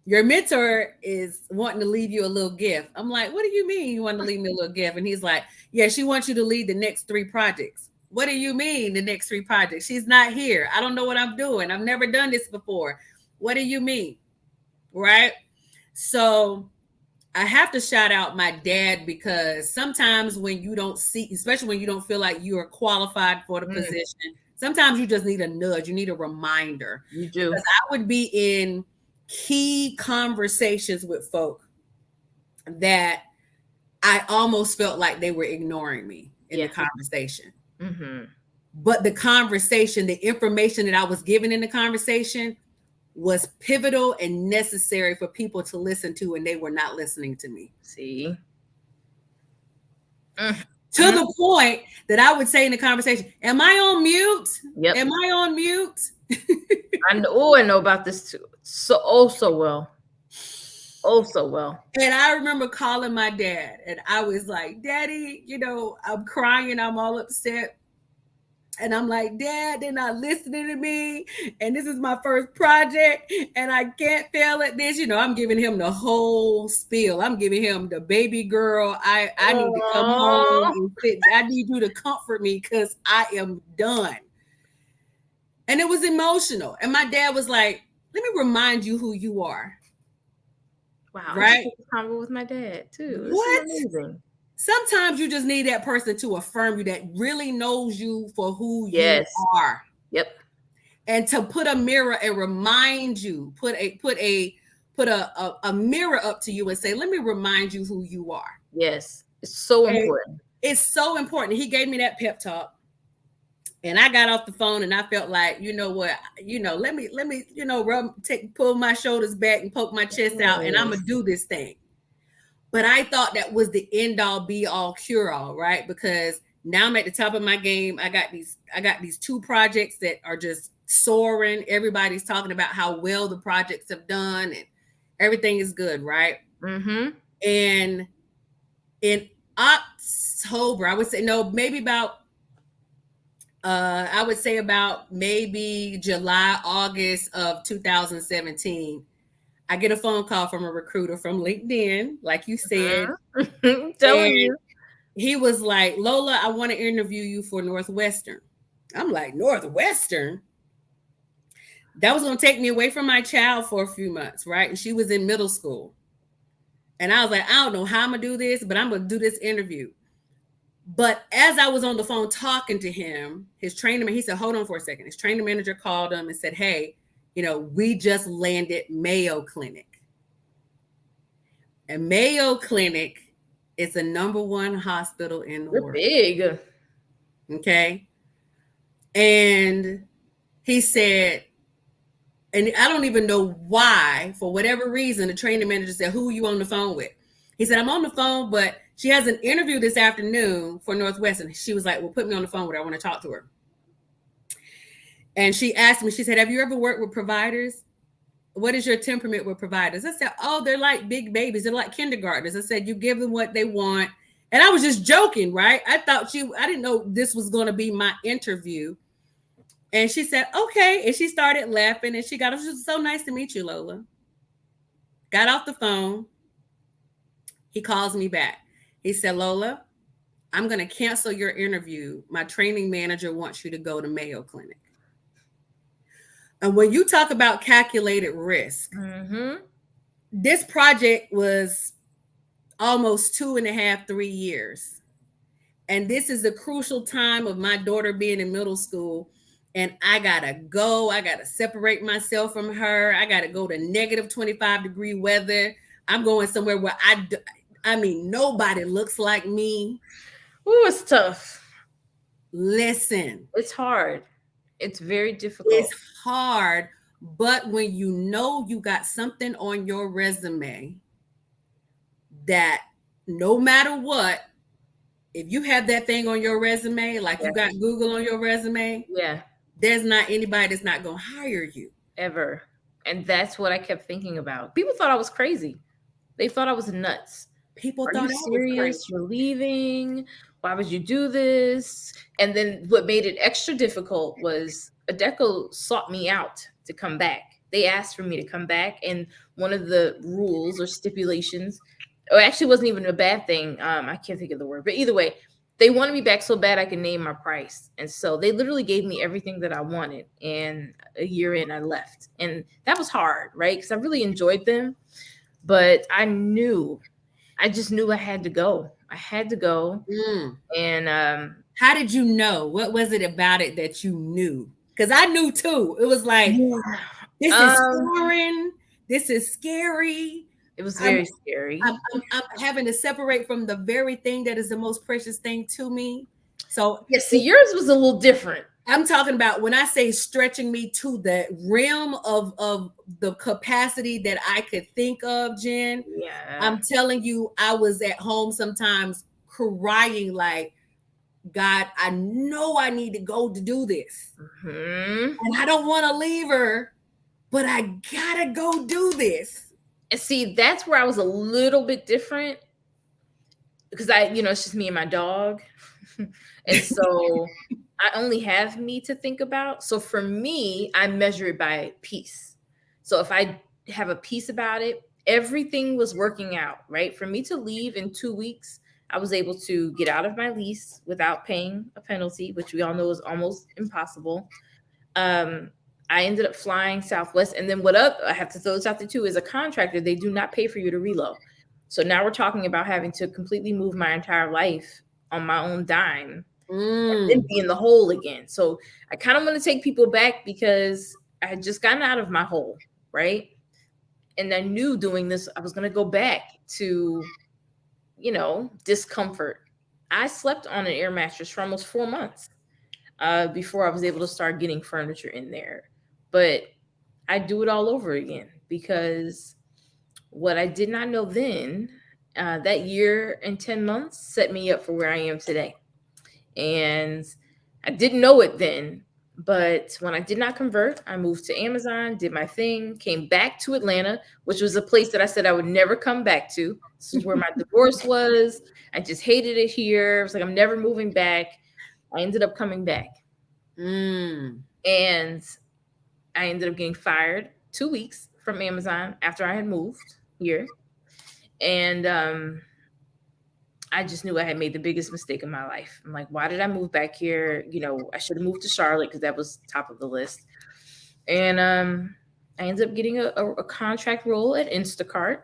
your mentor is wanting to leave you a little gift. I'm like, what do you mean you want to leave me a little gift? And he's like, yeah, she wants you to lead the next 3 projects. What do you mean the next 3 projects? She's not here. I don't know what I'm doing. I've never done this before. What do you mean? Right? So I have to shout out my dad, because sometimes when you don't see, especially when you don't feel like you are qualified for the position, sometimes you just need a nudge. You need a reminder. You do. Because I would be in key conversations with folk that I almost felt like they were ignoring me in the conversation. But the conversation, the information that I was given in the conversation was pivotal and necessary for people to listen to, and they were not listening to me. See? To the point that I would say in the conversation, am I on mute? Yep. Am I on mute? I know about this too. So well. Oh, so well. And I remember calling my dad and I was like, Daddy, I'm crying. I'm all upset. And I'm like, Dad, they're not listening to me. And this is my first project. And I can't fail at this. I'm giving him the whole spiel. I'm giving him the baby girl. I need to come home and sit. I need you to comfort me because I am done. And it was emotional. And my dad was like, let me remind you who you are. Wow. Right? I convo with my dad too. What? This is amazing. Sometimes you just need that person to affirm you that really knows you for who you are. Yep. And to put a mirror and remind you, put a mirror up to you and say, let me remind you who you are. Yes. It's so important. It's so important. He gave me that pep talk. And I got off the phone and I felt like, you know what, let me, pull my shoulders back and poke my chest out and I'm going to do this thing. But I thought that was the end all be all cure all, right? Because now I'm at the top of my game. I got these 2 projects that are just soaring. Everybody's talking about how well the projects have done and everything is good, right? Mm-hmm. And in October, I would say about maybe July, August of 2017. I get a phone call from a recruiter from LinkedIn, like you said. Telling you. He was like, Lola, I want to interview you for Northwestern. I'm like, Northwestern? That was going to take me away from my child for a few months, right? And she was in middle school. And I was like, I don't know how I'm going to do this, but I'm going to do this interview. But as I was on the phone talking to him, he said, hold on for a second. His training manager called him and said, hey, we just landed Mayo Clinic. And Mayo Clinic is the #1 hospital in the world. Big. Okay. And he said, and I don't even know why, for whatever reason, the training manager said, who are you on the phone with? He said, I'm on the phone, but she has an interview this afternoon for Northwestern. She was like, well, put me on the phone with her. I want to talk to her. And she asked me, she said, have you ever worked with providers? What is your temperament with providers? I said, oh, they're like big babies. They're like kindergartners. I said, you give them what they want. And I was just joking, right? I didn't know this was going to be my interview. And she said, okay. And she started laughing and it was so nice to meet you, Lola. Got off the phone. He calls me back. He said, Lola, I'm going to cancel your interview. My training manager wants you to go to Mayo Clinic. And when you talk about calculated risk, this project was almost 2.5, 3 years. And this is a crucial time of my daughter being in middle school. And I got to separate myself from her. I got to go to negative 25-degree weather. I'm going somewhere where nobody looks like me. Ooh, it's tough. Listen. It's hard. It's very difficult. It's hard. But when you got something on your resume that no matter what, if you have that thing on your resume, like you got Google on your resume, there's not anybody that's not going to hire you. Ever. And that's what I kept thinking about. People thought I was crazy. They thought I was nuts. People Are thought you serious? You're leaving? Why would you do this? And then what made it extra difficult was Adecco sought me out to come back. They asked for me to come back. And one of the rules or stipulations, or actually wasn't even a bad thing. I can't think of the word, but either way, they wanted me back so bad I could name my price. And so they literally gave me everything that I wanted. And a year in, I left. And that was hard, right? Because I really enjoyed them. But I just knew I had to go. I had to go. And how did you know? What was it about it that you knew? Because I knew too. It was like, this is foreign. This is scary. It was very scary. I'm having to separate from the very thing that is the most precious thing to me. So see, yours was a little different. I'm talking about when I say stretching me to the realm of the capacity that I could think of, Jen. Yeah. I'm telling you, I was at home sometimes crying like, God, I know I need to go to do this. Mm-hmm. And I don't want to leave her, but I gotta go do this. And see, that's where I was a little bit different because it's just me and my dog. And so I only have me to think about. So for me, I measure it by peace. So if I have a peace about it, everything was working out, right? For me to leave in 2 weeks, I was able to get out of my lease without paying a penalty, which we all know is almost impossible. I ended up flying Southwest. And then I have to throw this out there too, as a contractor, they do not pay for you to reload. So now we're talking about having to completely move my entire life on my own dime and then be in the hole again. So I kind of want to take people back because I had just gotten out of my hole, right? And I knew doing this, I was going to go back to, discomfort. I slept on an air mattress for almost 4 months before I was able to start getting furniture in there. But I do it all over again because what I did not know then, that year and 10 months set me up for where I am today. And I didn't know it then, but when I did not convert, I moved to Amazon, did my thing, came back to Atlanta, which was a place that I said I would never come back to. This is where my divorce was. I just hated it here. I was like, I'm never moving back. I ended up coming back. And I ended up getting fired 2 weeks from Amazon after I had moved here. And I just knew I had made the biggest mistake of my life. I'm like, why did I move back here? I should have moved to Charlotte because that was top of the list. And I ended up getting a contract role at Instacart.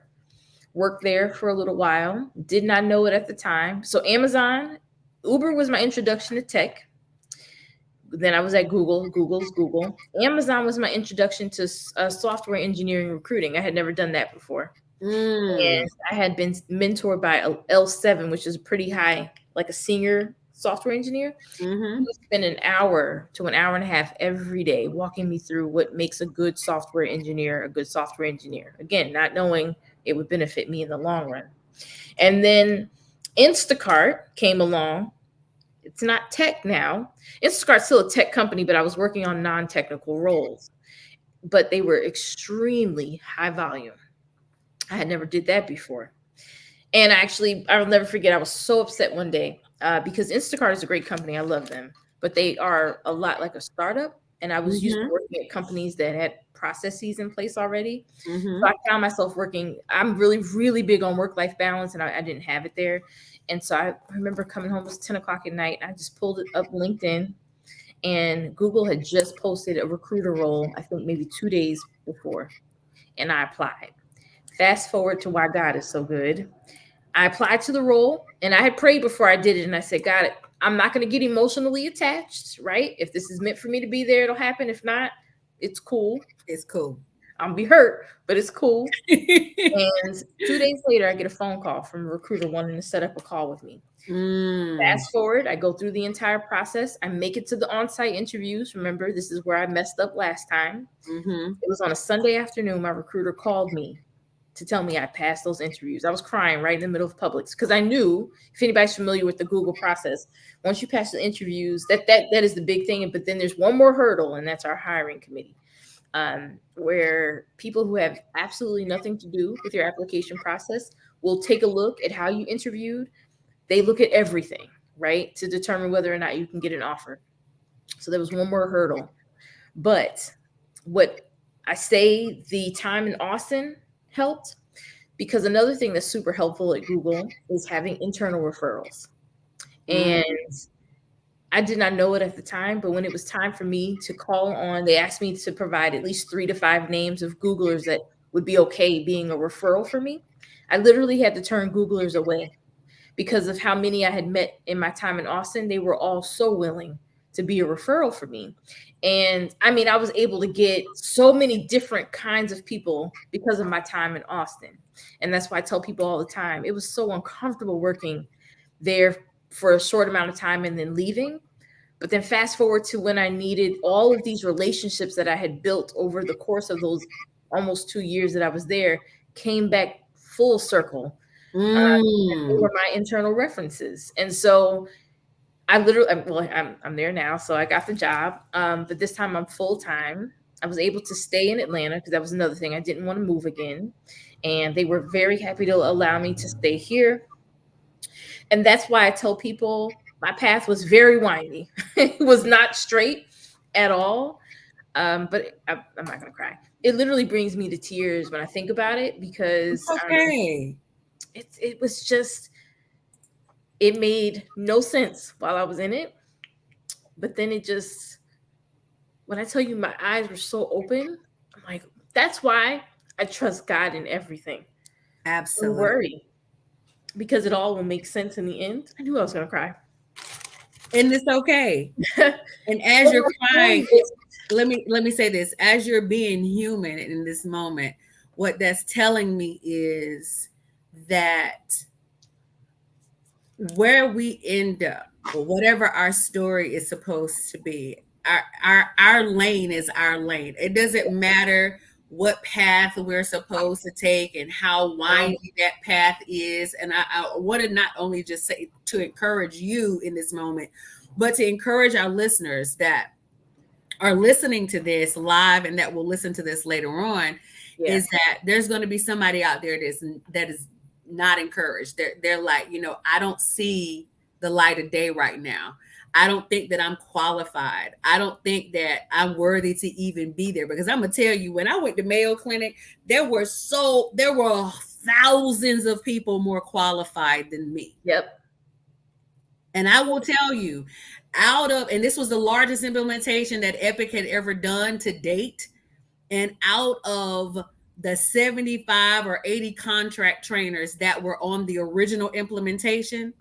Worked there for a little while. Did not know it at the time. So Uber was my introduction to tech. Then I was at Google's Google. Amazon was my introduction to software engineering recruiting. I had never done that before. And I had been mentored by L7, which is pretty high, like a senior software engineer. He would spend an hour to an hour and a half every day walking me through what makes a good software engineer a good software engineer. Again, not knowing it would benefit me in the long run. And then Instacart came along. It's not tech now. Instacart's still a tech company, but I was working on non-technical roles. But they were extremely high volume. I had never did that before. And I'll never forget, I was so upset one day because Instacart is a great company. I love them, but they are a lot like a startup. And I was used to working at companies that had processes in place already. So I found myself working. I'm really, really big on work-life balance, and I didn't have it there. And so I remember coming home, it was 10 o'clock at night. I just pulled it up LinkedIn, and Google had just posted a recruiter role, I think maybe 2 days before, and I applied. Fast forward to why God is so good. I applied to the role, and I had prayed before I did it. And I said, God, I'm not going to get emotionally attached, right? If this is meant for me to be there, it'll happen. If not, it's cool. It's cool. I'll be hurt, but it's cool. And 2 days later, I get a phone call from a recruiter wanting to set up a call with me. Fast forward, I go through the entire process. I make it to the on-site interviews. Remember, this is where I messed up last time. It was on a Sunday afternoon. My recruiter called me to tell me I passed those interviews. I was crying right in the middle of Publix because I knew, if anybody's familiar with the Google process, once you pass the interviews, that is the big thing. But then there's one more hurdle, and that's our hiring committee, where people who have absolutely nothing to do with your application process will take a look at how you interviewed. They look at everything, right, to determine whether or not you can get an offer. So there was one more hurdle. But what I say, the time in Austin helped, because another thing that's super helpful at Google is having internal referrals. And I did not know it at the time, but when it was time for me to call on, they asked me to provide at least 3 to 5 names of Googlers that would be okay being a referral for me. I literally had to turn Googlers away because of how many I had met in my time in Austin. They were all so willing to be a referral for me. And I mean, I was able to get so many different kinds of people because of my time in Austin. And that's why I tell people all the time, it was so uncomfortable working there for a short amount of time and then leaving. But then fast forward to when I needed all of these relationships that I had built over the course of those almost 2 years that I was there, came back full circle. They were my internal references. And so I'm there now, so I got the job. But this time I'm full time. I was able to stay in Atlanta because that was another thing. I didn't want to move again, and they were very happy to allow me to stay here. And that's why I tell people my path was very windy. It was not straight at all. But I'm not gonna cry. It literally brings me to tears when I think about it because Okay. it was just, it made no sense while I was in it. But then it just, when I tell you my eyes were so open, I'm like, that's why I trust God in everything. Don't Absolutely. worry, because it all will make sense in the end. I knew I was gonna cry. And it's okay. And as you're crying, let me say this. As you're being human in this moment, what that's telling me is that where we end up, or whatever our story is supposed to be, our lane is our lane. It doesn't matter what path we're supposed to take and how windy that path is. And I want to not only just say to encourage you in this moment, but to encourage our listeners that are listening to this live and that will listen to this later on, is that there's going to be somebody out there that is not encouraged. They're like, I don't see the light of day right now. I don't think that I'm qualified. I don't think that I'm worthy to even be there. Because I'm gonna tell you, when I went to Mayo Clinic, there were thousands of people more qualified than me. Yep. And I will tell you, and this was the largest implementation that Epic had ever done to date. And out of the 75 or 80 contract trainers that were on the original implementation,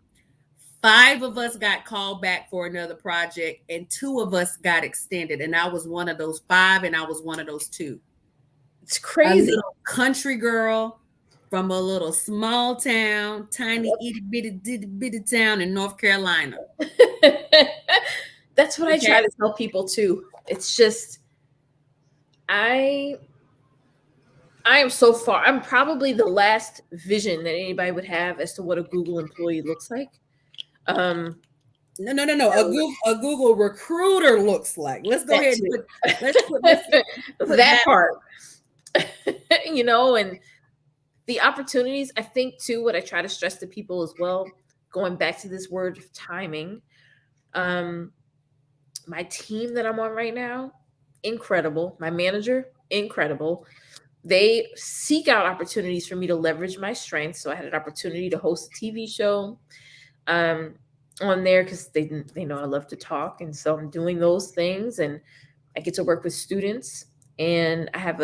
5 of us got called back for another project and 2 of us got extended. And I was one of those 5 and I was one of those 2. It's crazy. A little country girl from a little small town, tiny itty bitty town in North Carolina. That's what I try to tell people too. It's just, I am so far. I'm probably the last vision that anybody would have as to what a Google employee looks like. No. A Google recruiter looks like. Let's go ahead and put that part. And the opportunities, I think too, what I try to stress to people as well, going back to this word of timing, my team that I'm on right now, incredible. My manager, incredible. They seek out opportunities for me to leverage my strengths. So I had an opportunity to host a TV show on there because they know I love to talk. And so I'm doing those things, and I get to work with students, and I have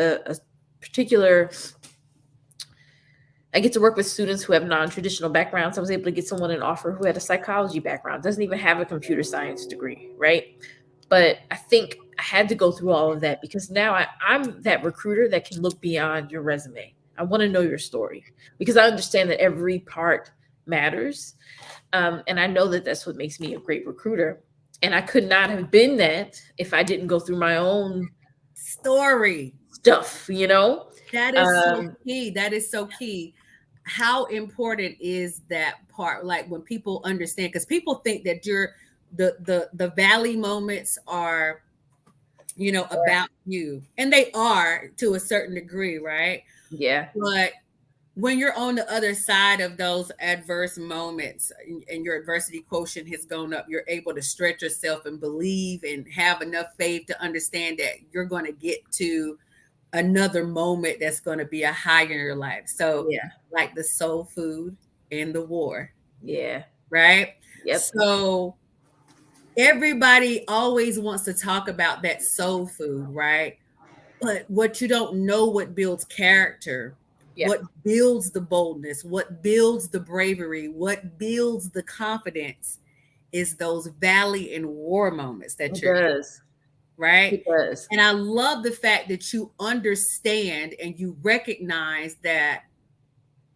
I get to work with students who have non-traditional backgrounds. I was able to get someone an offer who had a psychology background, doesn't even have a computer science degree, right? But I think I had to go through all of that because now I'm that recruiter that can look beyond your resume. I want to know your story because I understand that every part matters. And I know that that's what makes me a great recruiter. And I could not have been that if I didn't go through my own story stuff, That is so key. That is so key. How important is that part? Like when people understand, because people think that the valley moments are, about you, and they are to a certain degree, right? Yeah. But when you're on the other side of those adverse moments and your adversity quotient has gone up, you're able to stretch yourself and believe and have enough faith to understand that you're going to get to another moment that's going to be a high in your life. So like the soul food and the war. Yeah. Right? Yep. So everybody always wants to talk about that soul food, right? But what you don't know, what builds character, what builds the boldness, what builds the bravery, what builds the confidence is those valley and war moments that right? It does. And I love the fact that you understand and you recognize that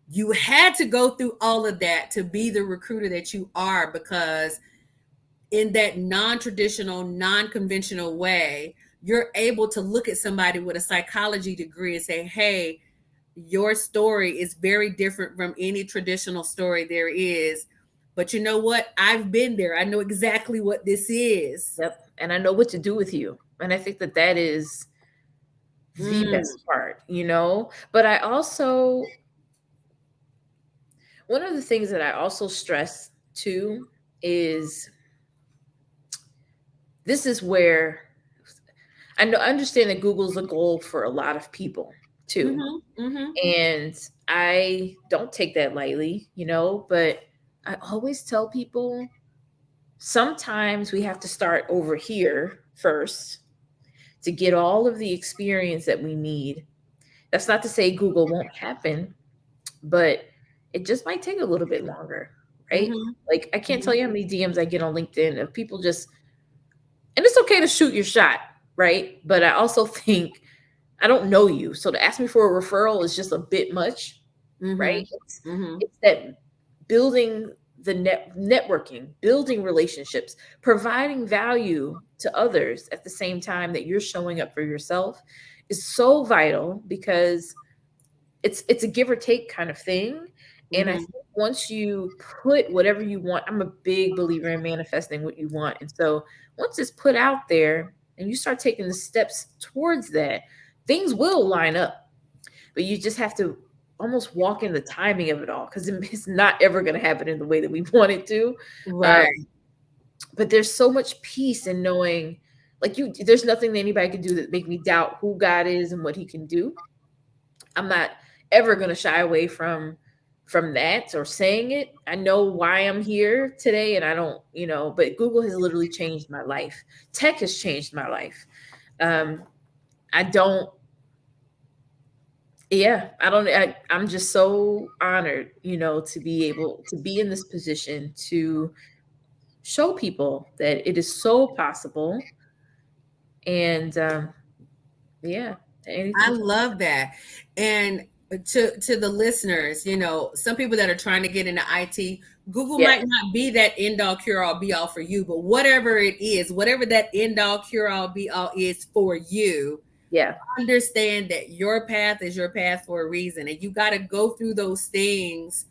you had to go through all of that to be the recruiter that you are, because in that non-traditional, non-conventional way, you're able to look at somebody with a psychology degree and say, hey, your story is very different from any traditional story there is. But you know what? I've been there. I know exactly what this is. Yep. And I know what to do with you. And I think that that is the Mm, best part, you know? But I also, one of the things that I also stress too is this is where I understand that Google's a goal for a lot of people too. mm-hmm, mm-hmm, And I don't take that lightly, you know, but I always tell people sometimes we have to start over here first to get all of the experience that we need. That's not to say Google won't happen, but it just might take a little bit longer, right? mm-hmm, Like I can't tell mm-hmm. you how many DMs I get on LinkedIn of people just, and it's okay to shoot your shot, right? But I also think I don't know you, so to ask me for a referral is just a bit much, right? Mm-hmm. Mm-hmm. It's that building the networking, building relationships, providing value to others at the same time that you're showing up for yourself is so vital because it's a give or take kind of thing. And I Mm-hmm. think once you put whatever you want, I'm a big believer in manifesting what you want. And so once it's put out there and you start taking the steps towards that, things will line up. But you just have to almost walk in the timing of it all because it's not ever going to happen in the way that we want it to. Um, Right. but there's so much peace in knowing, like there's nothing that anybody can do that make me doubt who God is and what He can do. I'm not ever going to shy away from that or saying it. I know why I'm here today, and I don't, you know. But Google has literally changed my life. Tech has changed my life. Um, I don't yeah I'm just so honored, you know, to be able to be in this position to show people that it is so possible. And yeah, I anything. love that. And to the listeners, you know, some people that are trying to get into IT, Google Yeah, might not be that end all cure all be all for you, but whatever it is, whatever that end all cure all be all is for you, yeah, understand that your path is your path for a reason, and you got to go through those things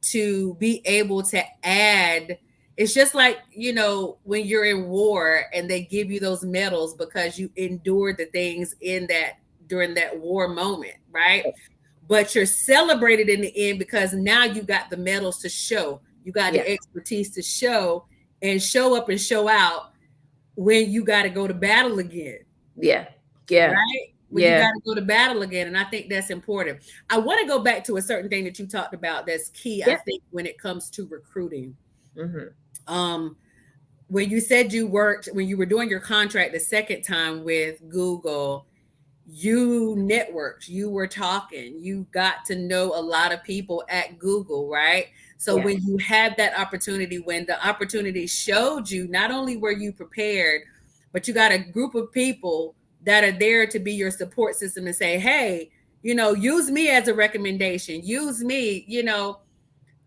to be able to add. It's just like, you know, when you're in war and they give you those medals because you endured the things in that during that war moment, right? But you're celebrated in the end because now you got the medals to show, you got yeah, the expertise to show and show up and show out when you got to go to battle again, yeah, yeah, right? When you yeah, got to go to battle again. And I think that's important. I want to go back to a certain thing that you talked about that's key, I yeah. think, when it comes to recruiting. Hmm. Um, when you said you worked, when you were doing your contract the second time with Google, you networked, you were talking, you got to know a lot of people at Google, right? So Yeah, when you had that opportunity, when the opportunity showed you, not only were you prepared, but you got a group of people that are there to be your support system and say, hey, you know, use me as a recommendation, use me, you know.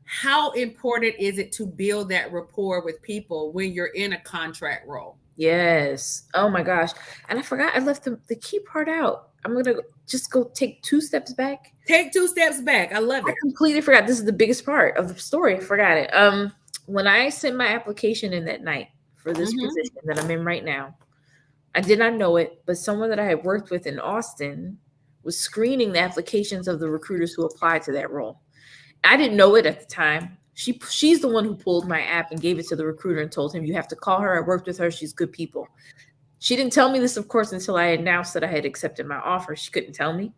How important is it to build that rapport with people when you're in a contract role? yes. Oh my gosh. And I forgot I left the key part out. I'm gonna just go take 2 steps back. Take 2 steps back. I love I it. completely forgot. This is the biggest part of the story. I forgot it. When I sent my application in that night for this Mm-hmm. position that I'm in right now, I did not know it, but someone that I had worked with in Austin was screening the applications of the recruiters who applied to that role. I didn't know it at the time. She's the one who pulled my app and gave it to the recruiter and told him, you have to call her. I worked with her. She's good people. She didn't tell me this, of course, until I announced that I had accepted my offer. She couldn't tell me.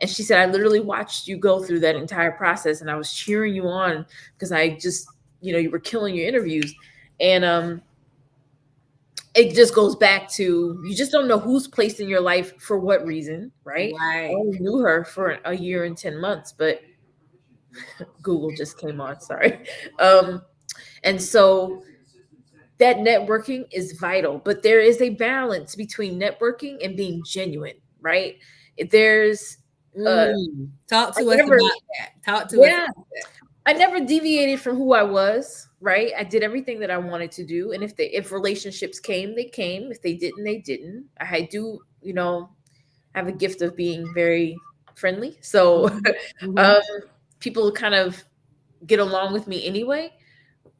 And she said, I literally watched you go through that entire process and I was cheering you on because I just, you know, you were killing your interviews. And it just goes back to you just don't know who's placed in your life for what reason, right? I Right. only knew her for a year and 10 months, but Google just came on, sorry. Um, and so that networking is vital, but there is a balance between networking and being genuine, right? There's Talk I to us never, about that. Talk to us yeah, about that. I never deviated from who I was, right? I did everything that I wanted to do. And if relationships came, they came. If they didn't, they didn't. I do, you know, have a gift of being very friendly. So Mhm, mhm. um people kind of get along with me anyway.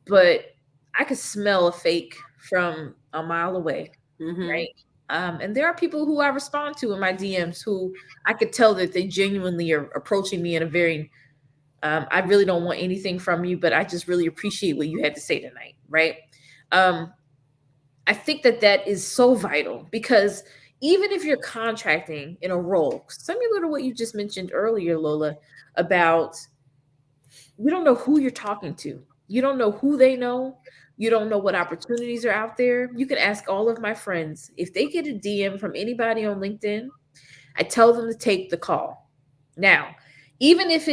but I could smell a fake from a mile away, Mm-hmm. right? And there are people who I respond to in my DMs who I could tell that they genuinely are approaching me in a very, I really don't want anything from you, but I just really appreciate what you had to say tonight, right? Um, I think that that is so vital because even if you're contracting in a role, similar to what you just mentioned earlier, Lola, about you don't know who you're talking to. You don't know who they know. You don't know what opportunities are out there. You can ask all of my friends. If they get a DM from anybody on LinkedIn, I tell them to take the call. Now, even if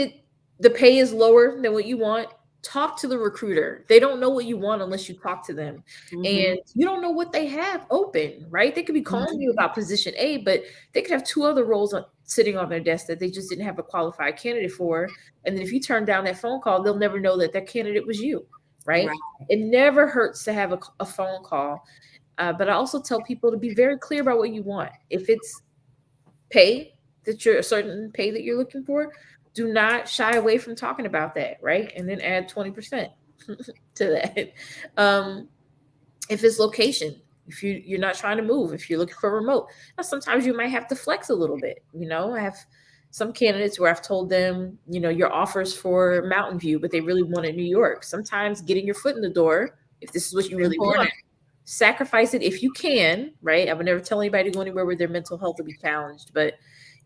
the pay is lower than what you want, talk to the recruiter. They don't know what you want unless you talk to them. Mm-hmm. And you don't know what they have open, right? They could be calling you about position A, but they could have two other roles sitting on their desk that they just didn't have a qualified candidate for. And then if you turn down that phone call, they'll never know that that candidate was you, right? Right. It never hurts to have a phone call. But I also tell people to be very clear about what you want. If it's pay that you're a certain pay that you're looking for, do not shy away from talking about that, right? And then add 20% to that. Um, if it's location, if you're not trying to move, if you're looking for remote, now sometimes you might have to flex a little bit. I have some candidates where I've told them, your offers for Mountain View, but they really wanted New York. Sometimes getting your foot in the door, if this is what you really want, Important. sacrifice it if you can, right? I would never tell anybody to go anywhere where their mental health will be challenged, but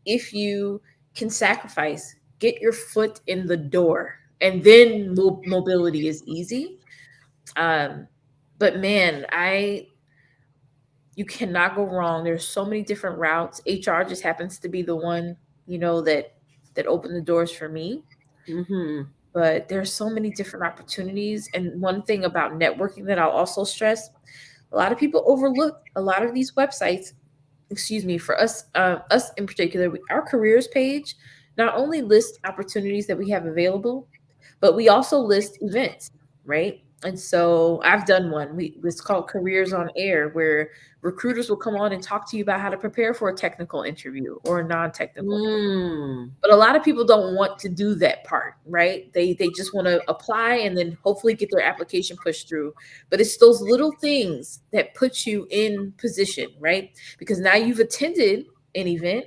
if you can sacrifice, get your foot in the door, and then mobility is easy. But man, you cannot go wrong. There's so many different routes. HR just happens to be the one, that opened the doors for me. Mm-hmm. But there's so many different opportunities. And one thing about networking that I'll also stress, a lot of people overlook a lot of these websites. Excuse me, for us in particular, our careers page not only lists opportunities that we have available, but we also list events, right? And so I've done one. It's called Careers on Air, where recruiters will come on and talk to you about how to prepare for a technical interview or a non-technical. Mm. But a lot of people don't want to do that part, right? They just want to apply and then hopefully get their application pushed through. But it's those little things that put you in position, right? Because now you've attended an event.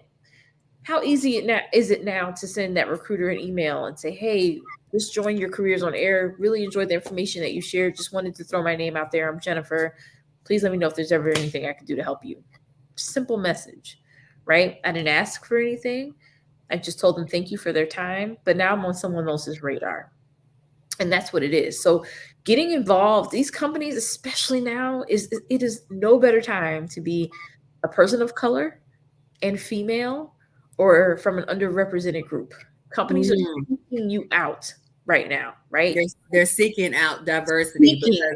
How easy is it now to send that recruiter an email and say, hey, just join your Careers on Air. Really enjoyed the information that you shared. Just wanted to throw my name out there. I'm Jennifer. Please let me know if there's ever anything I can do to help you. Simple message, right? I didn't ask for anything. I just told them thank you for their time, but now I'm on someone else's radar. And that's what it is. So getting involved, these companies, especially now, it is no better time to be a person of color and female or from an underrepresented group. Companies are Mm. seeking you out right now, right? They're seeking out diversity Seeking.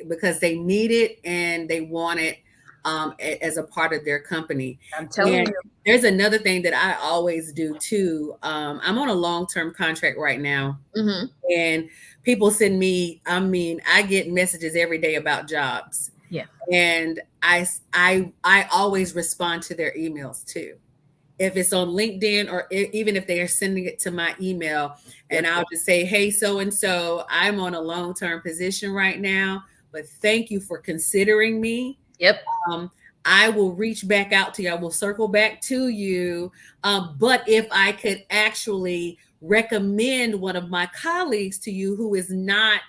because they need it and they want it as a part of their company. I'm telling And you. there's another thing that I always do too. I'm on a long-term contract right now, Mm-hmm. and people send me. I get messages every day about jobs, Yeah. and I always respond to their emails too. If it's on LinkedIn or even if they are sending it to my email, and Yep. I'll just say, hey, so and so, I'm on a long-term position right now, but thank you for considering me. Yep. Um, I will reach back out to you. I will circle back to you. But if I could actually recommend one of my colleagues to you who is not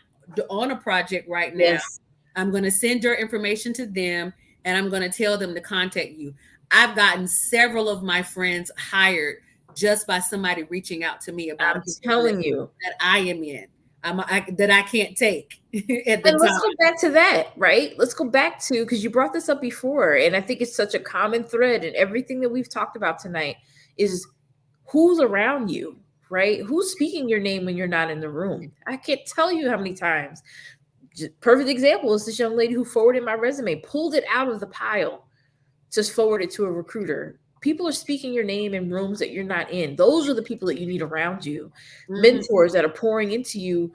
on a project right now, Yes. I'm going to send your information to them and I'm going to tell them to contact you. I've gotten several of my friends hired just by somebody reaching out to me about a I'm position telling you. that I am in, that I can't take at the And let's time. go back to that, right? Let's go back to, because you brought this up before, and I think it's such a common thread in everything that we've talked about tonight is who's around you, right? Who's speaking your name when you're not in the room? I can't tell you how many times. Perfect example is this young lady who forwarded my resume, pulled it out of the pile, just forward it to a recruiter. People are speaking your name in rooms that you're not in. Those are the people that you need around you. Mhm. Mentors that are pouring into you,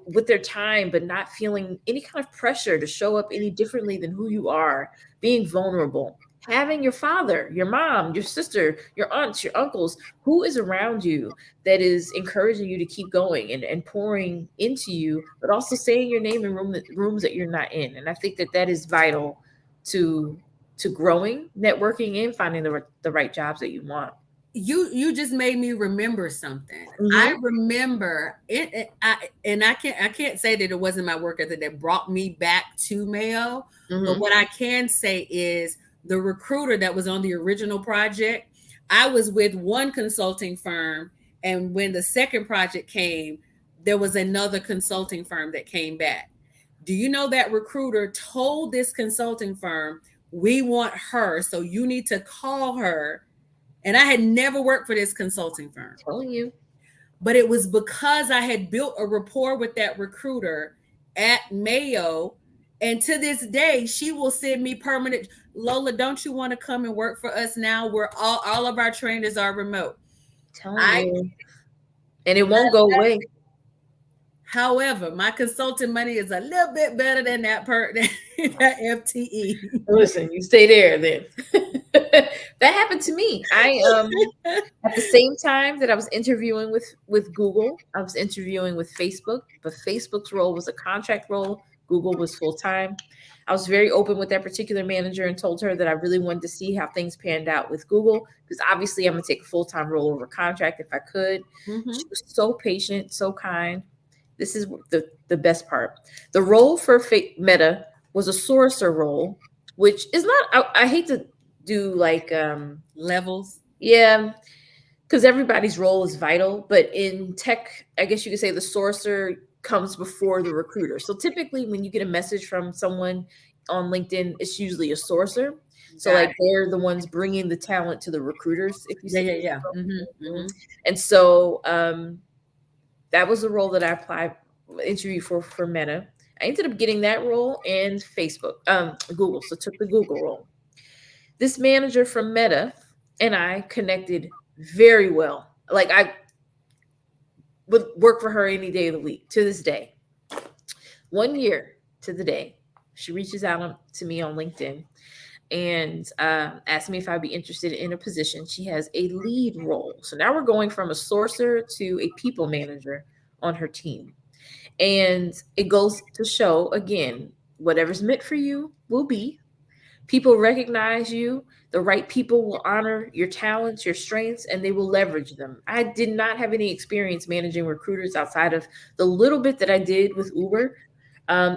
with their time, but not feeling any kind of pressure to show up any differently than who you are, being vulnerable. having your father, your mom, your sister, your aunts, your uncles, who is around you that is encouraging you to keep going and pouring into you, but also saying your name in rooms that you're not in. And I think that that is vital to growing, networking, and finding the right jobs that you want. You just made me remember something. I Mm-hmm. remember and I can't say that it wasn't my work ethic that brought me back to Mayo, but Mm-hmm. what I can say is the recruiter that was on the original project, I was with one consulting firm, and when the second project came, there was another consulting firm that came back. Do you know that recruiter told this consulting firm, "We want her, so you need to call her." And I had never worked for this consulting firm, Telling you. but it was because I had built a rapport with that recruiter at Mayo. And to this day, she will send me permanent. Lola, don't you want to come and work for us now? We're all of our trainers are remote. Telling I, you. And it won't go away. however, my consulting money is a little bit better than that that FTE. Listen, you stay there then. That happened to me. I at the same time that I was interviewing with Google, I was interviewing with Facebook, but Facebook's role was a contract role. Google was full time. I was very open with that particular manager and told her that I really wanted to see how things panned out with Google, because obviously I'm gonna take a full time role over contract if I could. Mm-hmm. She was so patient, so kind. This is the best part. The role for Meta was a sourcer role, which is not. I hate to do like Levels. yeah, because everybody's role is vital, but in tech, I guess you could say the sourcer comes before the recruiter. So typically when you get a message from someone on LinkedIn, it's usually a sourcer. So Got like it. they're the ones bringing the talent to the recruiters, if you Yeah, see. yeah, yeah. Mm-hmm, mm-hmm. And so that was the role that I applied, interviewed for Meta. I ended up getting that role and Facebook, Google. So took the Google role. This manager from Meta and I connected very well. Like I would work for her any day of the week to this day. 1 year to the day, she reaches out to me on LinkedIn and asked me if I'd be interested in a position. She has a lead role. So now we're going from a sourcer to a people manager on her team. And it goes to show again, whatever's meant for you will be. People recognize you. The right people will honor your talents, your strengths, and they will leverage them. I did not have any experience managing recruiters outside of the little bit that I did with Uber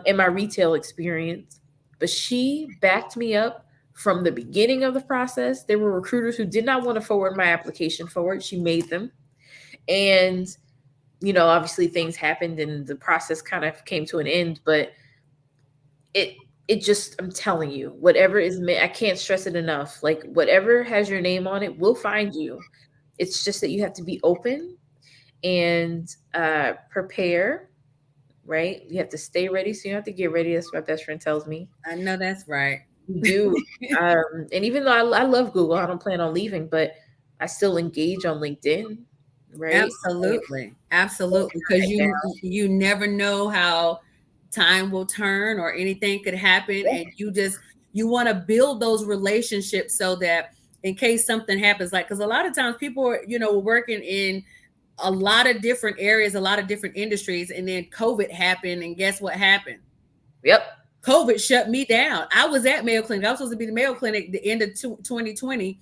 in my retail experience. But she backed me up from the beginning of the process. There were recruiters who did not want to forward my application forward. She made them. And, obviously things happened and the process kind of came to an end. But it it just, I'm telling you, whatever is meant, I can't stress it enough. Like whatever has your name on it will find you. It's just that you have to be open and prepare, right? You have to stay ready, so you have to get ready. That's what my best friend tells me. I know that's right. You do. And even though I love Google, I don't plan on leaving, but I still engage on LinkedIn, right? Absolutely. Absolutely. Because you never know how time will turn or anything could happen. And you want to build those relationships so that in case something happens, like because a lot of times people are, working in a lot of different areas, a lot of different industries, and then COVID happened, and guess what happened? Yep. COVID shut me down. I was at Mayo Clinic. I was supposed to be the Mayo Clinic the end of 2020,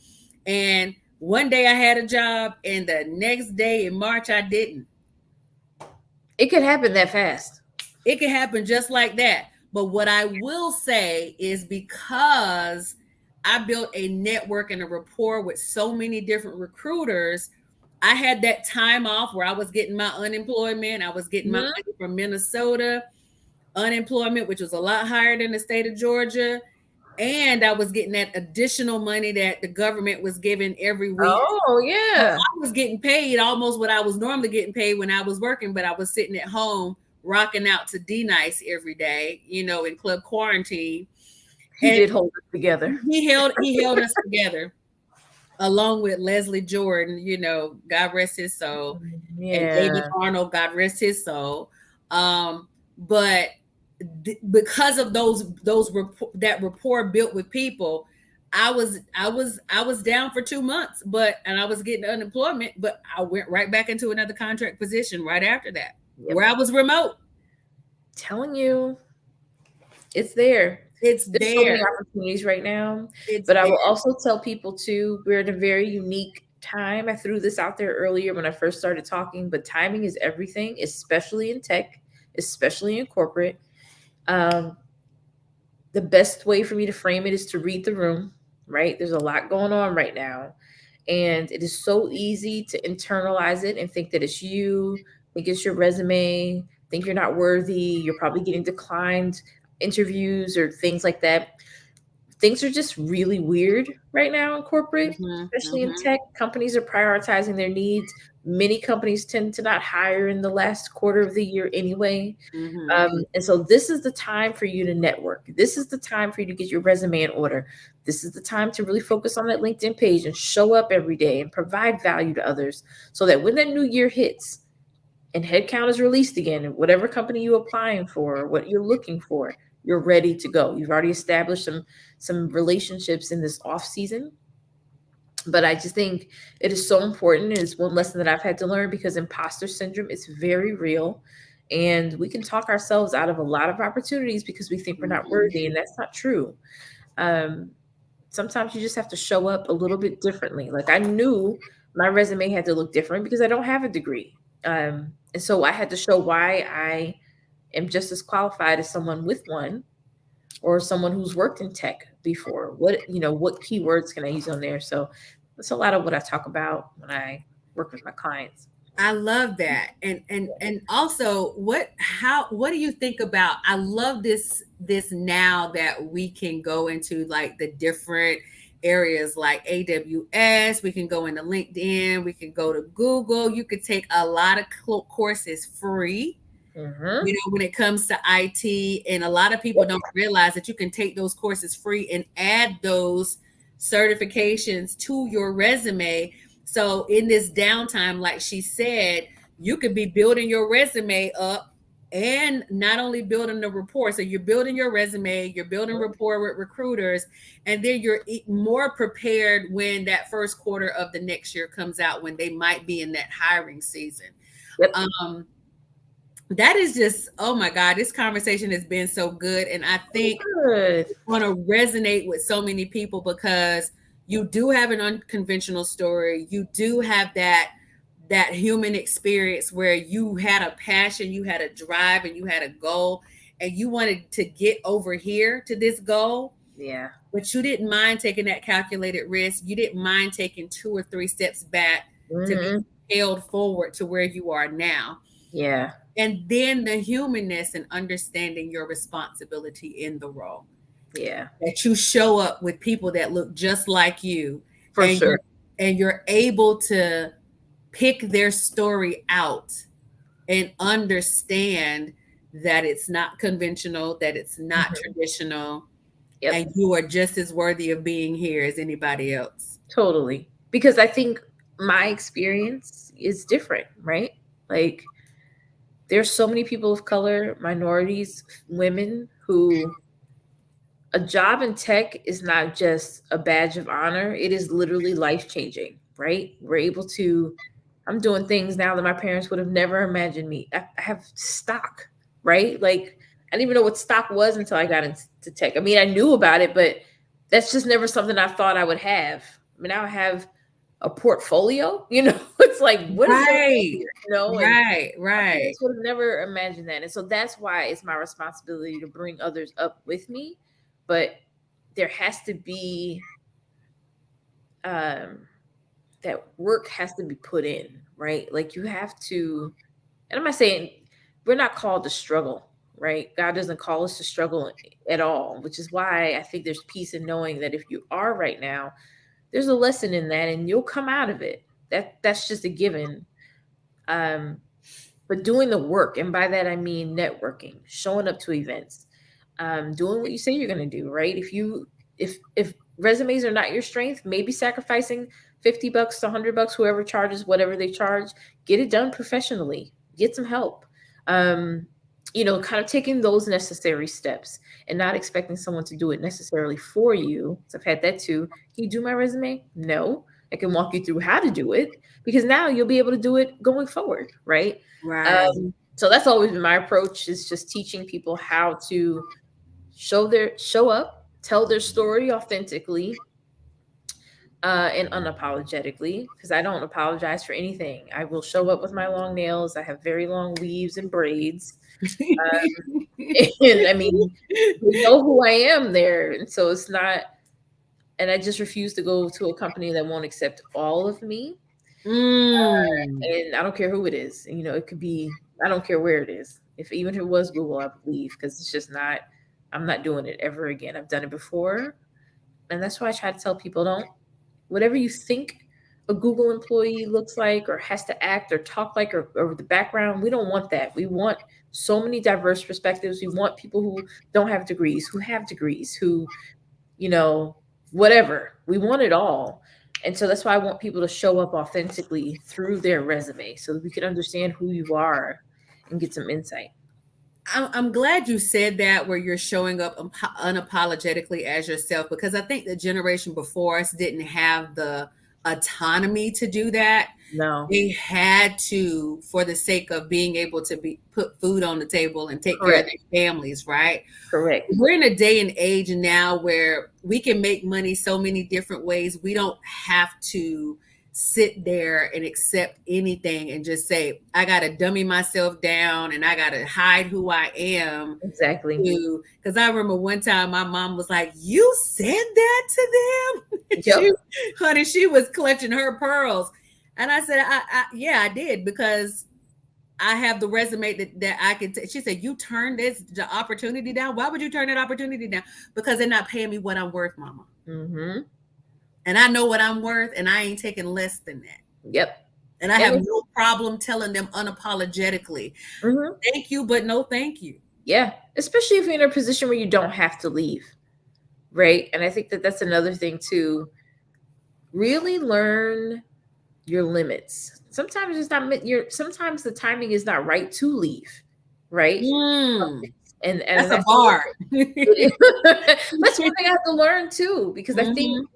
and one day I had a job, and the next day in March I didn't. It could happen that fast. It can happen just like that. But what I will say is because I built a network and a rapport with so many different recruiters, I had that time off where I was getting my unemployment. I was getting my money from Minnesota unemployment, which was a lot higher than the state of Georgia. And I was getting that additional money that the government was giving every week. Oh, yeah. I was getting paid almost what I was normally getting paid when I was working, but I was sitting at home rocking out to D Nice every day, in club quarantine. He did hold us together. He held us together, along with Leslie Jordan, God rest his soul, Yeah. and David Arnold, God rest his soul. But because of that rapport built with people, I was down for 2 months, and I was getting unemployment, but I went right back into another contract position right after that, Yep. where I was remote. Telling you, it's there. It's There's so many there. opportunities right now. It's But I there. will also tell people too, we're in a very unique time. I threw this out there earlier when I first started talking, but timing is everything, especially in tech, especially in corporate. Um, the best way for me to frame it is to read the room, right? There's a lot going on right now. And it is so easy to internalize it and think that it's you, think it's your resume, think you're not worthy, you're probably getting declined interviews or things like that. Things are just really weird right now in corporate, Mhm, especially in mhm, tech. Companies are prioritizing their needs. Many companies tend to not hire in the last quarter of the year anyway. mhm. And so this is the time for you to network. This is the time for you to get your resume in order. This is the time to really focus on that LinkedIn page and show up every day and provide value to others so that when that new year hits and headcount is released again, whatever company you're applying for, what you're looking for, you're ready to go. You've already established some relationships in this off season. But I just think it is so important. It's one lesson that I've had to learn because imposter syndrome is very real. And we can talk ourselves out of a lot of opportunities because we think we're not Mhm. worthy, and that's not true. Um, Sometimes you just have to show up a little bit differently. Like I knew my resume had to look different because I don't have a degree. And so I had to show why I am just as qualified as someone with one or someone who's worked in tech before. What keywords can I use on there? So that's a lot of what I talk about when I work with my clients. I love that. And also what do you think about, I love this now that we can go into like the different areas like AWS, we can go into LinkedIn, we can go to Google, you could take a lot of courses free, Mm-hmm. when it comes to IT. And a lot of people Yep. don't realize that you can take those courses free and add those certifications to your resume. So in this downtime, like she said, you could be building your resume up and not only building the rapport. So you're building your resume, you're building rapport with recruiters, and then you're more prepared when that first quarter of the next year comes out, when they might be in that hiring season. Yep. Um, that is just, oh my God, this conversation has been so good. And I think Good. it's going to resonate with so many people because you do have an unconventional story. You do have that human experience where you had a passion, you had a drive, and you had a goal, and you wanted to get over here to this goal. Yeah. But you didn't mind taking that calculated risk. You didn't mind taking 2 or 3 steps back to be Mm-hmm. propelled forward to where you are now. Yeah. And then the humanness and understanding your responsibility in the role, Yeah. that you show up with people that look just like you, For and sure. you're able to pick their story out and understand that it's not conventional, that it's not Mhm. traditional, Yep. and you are just as worthy of being here as anybody else. Totally. Because I think my experience is different, right? Like there's so many people of color, minorities, women who a job in tech is not just a badge of honor, it is literally life changing, right? We're able to, I'm doing things now that my parents would have never imagined me. I have stock, right? Like, I didn't even know what stock was until I got into tech. I mean, I knew about it, but that's just never something I thought I would have. I mean, now I have a portfolio, it's like, what is going on Right, here? And right, my right. parents would have never imagined that. And so that's why it's my responsibility to bring others up with me. But there has to be um, that work has to be put in, right? Like you have to, and I'm not saying we're not called to struggle, right? God doesn't call us to struggle at all, which is why I think there's peace in knowing that if you are right now, there's a lesson in that and you'll come out of it. That's just a given. Um, but doing the work, and by that I mean networking, showing up to events, doing what you say you're going to do, right? If resumes are not your strength, maybe sacrificing $50 to $100, whoever charges whatever they charge, get it done professionally, get some help. um kind of taking those necessary steps and not expecting someone to do it necessarily for you. So I've had that too. Can you do my resume? No. I can walk you through how to do it, because now you'll be able to do it going forward, right? Right. So that's always been my approach, is just teaching people how to show up, tell their story authentically, and unapologetically, because I don't apologize for anything. I will show up with my long nails. I have very long weaves and braids. And I mean, you know who I am there. And so it's not, and I just refuse to go to a company that won't accept all of me. And I don't care who it is. It could be, I don't care where it is. Even if it was Google, I would leave, because it's just not, I'm not doing it ever again. I've done it before. And that's why I try to tell people, whatever you think a Google employee looks like or has to act or talk like, or the background, we don't want that. We want so many diverse perspectives. We want people who don't have degrees, who have degrees, who, whatever. We want it all. And so that's why I want people to show up authentically through their resume, so that we can understand who you are and get some insight. I'm glad you said that, where you're showing up unapologetically as yourself, because I think the generation before us didn't have the autonomy to do that. No. They had to, for the sake of being able to put food on the table and take care of their families, right? Correct. We're in a day and age now where we can make money so many different ways. We don't have to sit there and accept anything and just say, I got to dummy myself down and I got to hide who I am. Exactly. Because I remember one time my mom was like, you said that to them? Yep. She was clutching her pearls. And I said, yeah, I did, because I have the resume that I can. She said, you turned the opportunity down. Why would you turn that opportunity down? Because they're not paying me what I'm worth, Mama. Mm-hmm. And I know what I'm worth, and I ain't taking less than that. Yep. And I have no problem telling them unapologetically, thank you, but no thank you. Yeah. Especially if you're in a position where you don't have to leave. Right. And I think that that's another thing too. Really learn your limits. Sometimes it's not sometimes the timing is not right to leave. Right. And that's a bar. That's one thing I have to learn too, because I think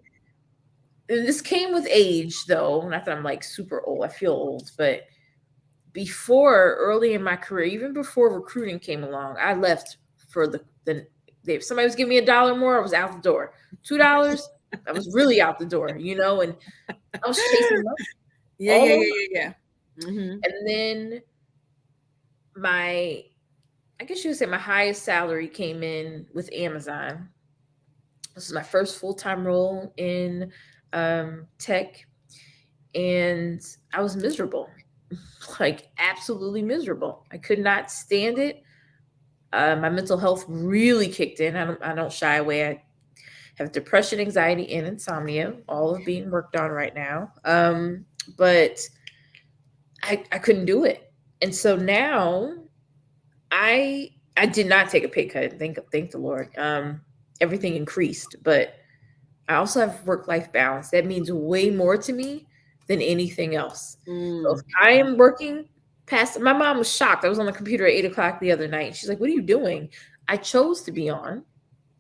this came with age, though. Not that I'm like super old. I feel old, but early in my career, even before recruiting came along, I left for if somebody was giving me $1 more, I was out the door. $2, I was really out the door, and I was chasing money. Yeah. And then I guess you would say my highest salary came in with Amazon. This is my first full-time role in tech, and I was miserable, like absolutely miserable. I could not stand it. My mental health really kicked in. I don't shy away. I have depression, anxiety, and insomnia, all of being worked on right now. But I couldn't do it, and so now I did not take a pay cut. Thank the Lord. Everything increased, but I also have work-life balance. That means way more to me than anything else. So if I am working past, my mom was shocked. I was on the computer at 8:00 the other night. She's like, what are you doing? I chose to be on,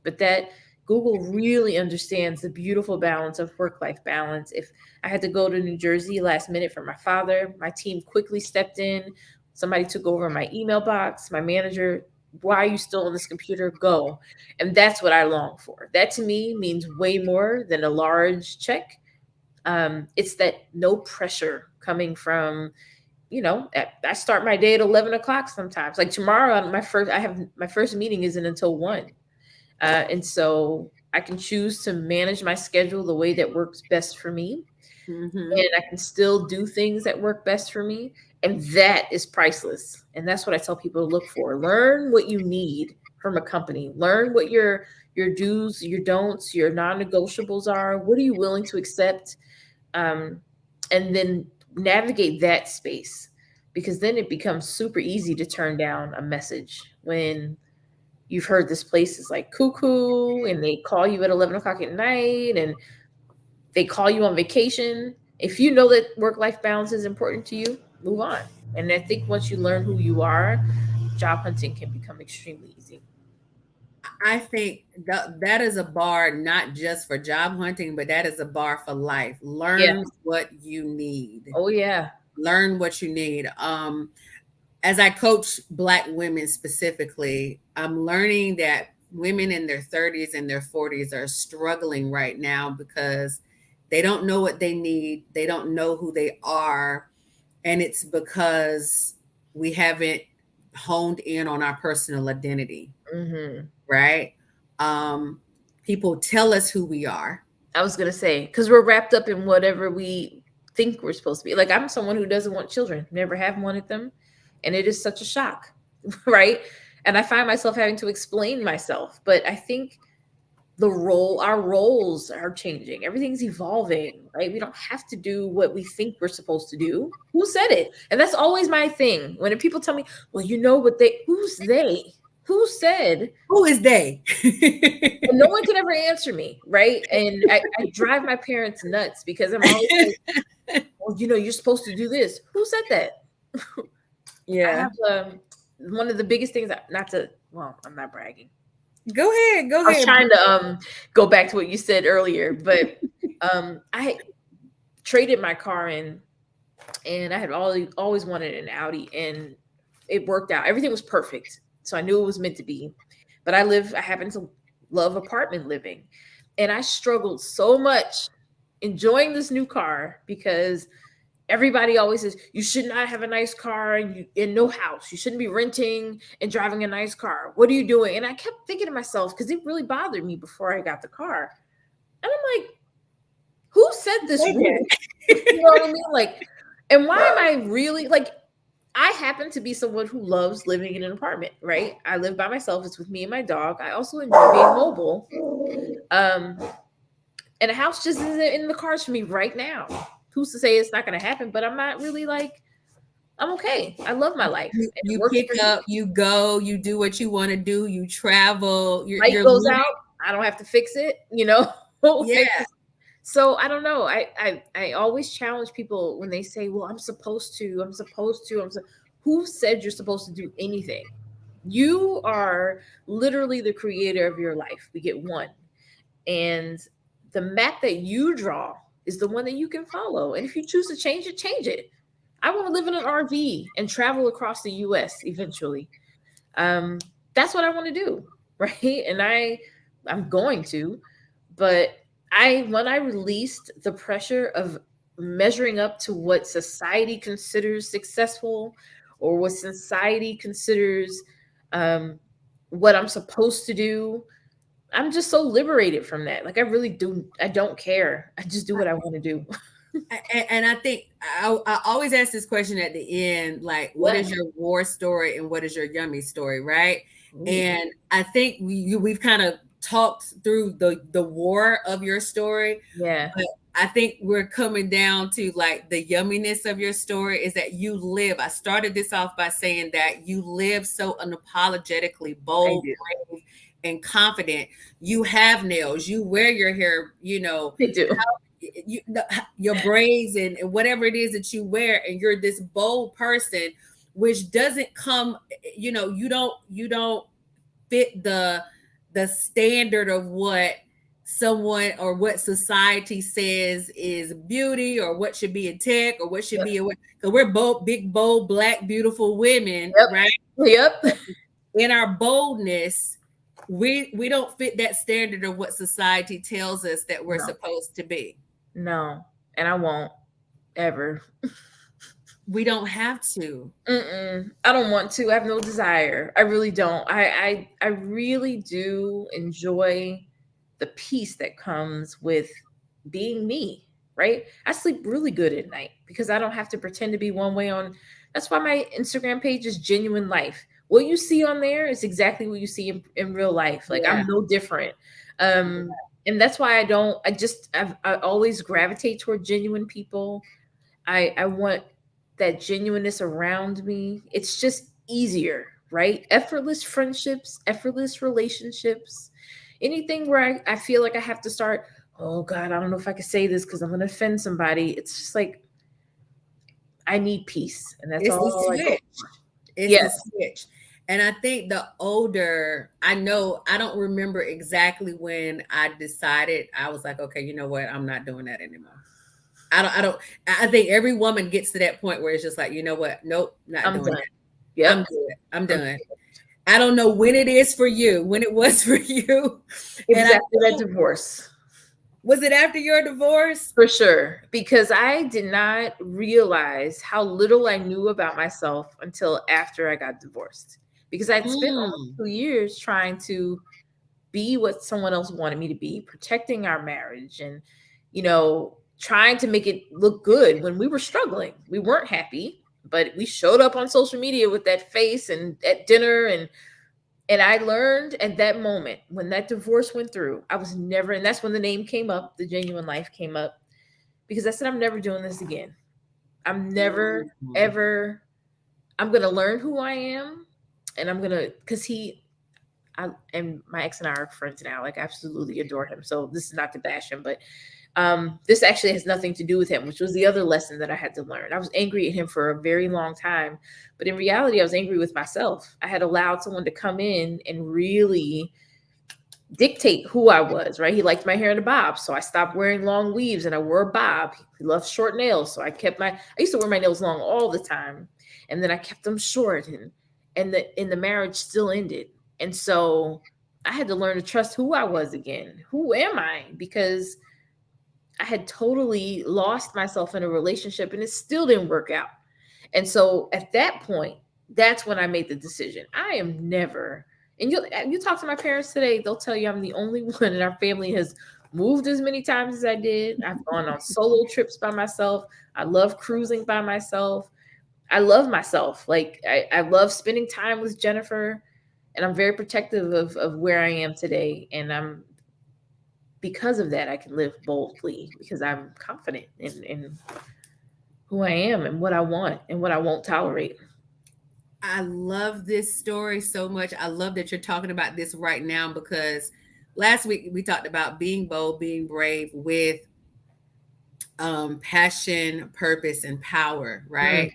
but that Google really understands the beautiful balance of work-life balance. If I had to go to New Jersey last minute for my father, my team quickly stepped in. Somebody took over my email box, my manager. Why are you still on this computer? Go. And that's what I long for. That to me means way more than a large check. It's that no pressure coming from, I start my day at 11:00 sometimes. Like tomorrow, my first meeting isn't until 1. And so I can choose to manage my schedule the way that works best for me. And I can still do things that work best for me. And that is priceless. And that's what I tell people to look for. Learn what you need from a company. Learn what your do's, your don'ts, your non-negotiables are. What are you willing to accept? And then navigate that space, because then it becomes super easy to turn down a message when you've heard this place is like cuckoo and they call you at 11:00 at night and they call you on vacation. If you know that work-life balance is important to you, move on. And I think once you learn who you are, job hunting can become extremely easy. I think that is a bar not just for job hunting, but that is a bar for life. Yeah. Learn what you need. Oh yeah. Learn what you need. As I coach Black women specifically, I'm learning that women in their 30s and their 40s are struggling right now because they don't know what they need. They don't know who they are. And it's because we haven't honed in on our personal identity, right? People tell us who we are. I was going to say, because we're wrapped up in whatever we think we're supposed to be. Like, I'm someone who doesn't want children, never have wanted them. And it is such a shock, right? And I find myself having to explain myself. But I think our roles are changing. Everything's evolving, right? We don't have to do what we think we're supposed to do. Who said it? And that's always my thing. When people tell me, well, you know what who's they? Who said? Who is they? And no one can ever answer me, right? And I drive my parents nuts because I'm always like, well, you know, you're supposed to do this. Who said that? Yeah. I have one of the biggest things, I'm not bragging. Go ahead. I was trying to go back to what you said earlier, but I traded my car in, and I had always wanted an Audi, and it worked out. Everything was perfect. So I knew it was meant to be. But I happen to love apartment living. And I struggled so much enjoying this new car because everybody always says, you should not have a nice car and no house. You shouldn't be renting and driving a nice car. What are you doing? And I kept thinking to myself, because it really bothered me before I got the car. And I'm like, who said this rule? You know what I mean? Like, and why am I really, like, I happen to be someone who loves living in an apartment, right? I live by myself. It's with me and my dog. I also enjoy being mobile. And a house just isn't in the cards for me right now. Who's to say it's not going to happen? But I'm not really like, I'm okay. I love my life. You pick up, you go, you do what you want to do, you travel. Light goes out. I don't have to fix it, you know? Yeah. So I don't know. I always challenge people when they say, well, I'm supposed to. Who said you're supposed to do anything? You are literally the creator of your life. We get one. And the map that you draw is the one that you can follow. And if you choose to change it, change it. I want to live in an RV and travel across the US eventually. That's what I want to do, right? And I'm going to, but when I released the pressure of measuring up to what society considers successful or what society considers what I'm supposed to do, I'm just so liberated from that. Like, I don't care. I just do what I want to do. And I think I always ask this question at the end, like, what is your war story and what is your yummy story, right? Ooh. And I think we've kind of talked through the war of your story. Yeah. But I think we're coming down to like the yumminess of your story is that you live. I started this off by saying that you live so unapologetically bold, brave, and confident. You have nails. You wear your hair, you know. I do. Your braids and whatever it is that you wear, and you're this bold person, which doesn't come, you know, you don't fit the standard of what someone or what society says is beauty or what should be a tech or what should be a, because we're both big, bold, Black, beautiful women, right? Yep. In our boldness, we don't fit that standard of what society tells us that we're supposed to be. No, and I won't ever. We don't have to. I don't want to. I have no desire. I really don't. I really do enjoy the peace that comes with being me, right? I sleep really good at night because I don't have to pretend to be one way on. That's why my Instagram page is Jennuine Life. What you see on there is exactly what you see in real life. Like, I'm no different. And that's why I always gravitate toward genuine people. I want that genuineness around me. It's just easier, right? Effortless friendships, effortless relationships, anything where I feel like I have to start, oh God, I don't know if I can say this because I'm going to offend somebody. It's just like, I need peace. And that's all. It's the switch. And I think the older I know, I don't remember exactly when I decided I was like, okay, you know what? I'm not doing that anymore. I think every woman gets to that point where it's just like, you know what? Nope, not I'm doing done. that. I'm Yep. good. I'm I'm done. I don't know when it is for you, when it was for you. It And was I after that don't, divorce. was it after your divorce? For sure. Because I did not realize how little I knew about myself until after I got divorced. Because I'd spent almost Mm. 2 years trying to be what someone else wanted me to be, protecting our marriage and, trying to make it look good when we were struggling. We weren't happy, but we showed up on social media with that face and at dinner, and I learned at that moment when that divorce went through, I was never, and that's when the name came up, the Genuine Life came up, because I said, I'm never doing this again. I'm never, Mm. ever, I'm going to learn who I am. And I'm going to, because and my ex and I are friends now. Like, I absolutely adore him. So this is not to bash him, but this actually has nothing to do with him, which was the other lesson that I had to learn. I was angry at him for a very long time, but in reality, I was angry with myself. I had allowed someone to come in and really dictate who I was, right? He liked my hair in a bob, so I stopped wearing long weaves and I wore a bob. He loved short nails, so I used to wear my nails long all the time, and then I kept them short, and the marriage still ended. And so I had to learn to trust who I was again. Who am I? Because I had totally lost myself in a relationship and it still didn't work out. And so at that point, that's when I made the decision. I am never, and you talk to my parents today, they'll tell you I'm the only one in our family has moved as many times as I did. I've gone on solo trips by myself. I love cruising by myself. I love myself. Like, I love spending time with Jennifer, and I'm very protective of where I am today. And because of that, I can live boldly because I'm confident in who I am and what I want and what I won't tolerate. I love this story so much. I love that you're talking about this right now because last week we talked about being bold, being brave with passion, purpose, and power, Mm, right?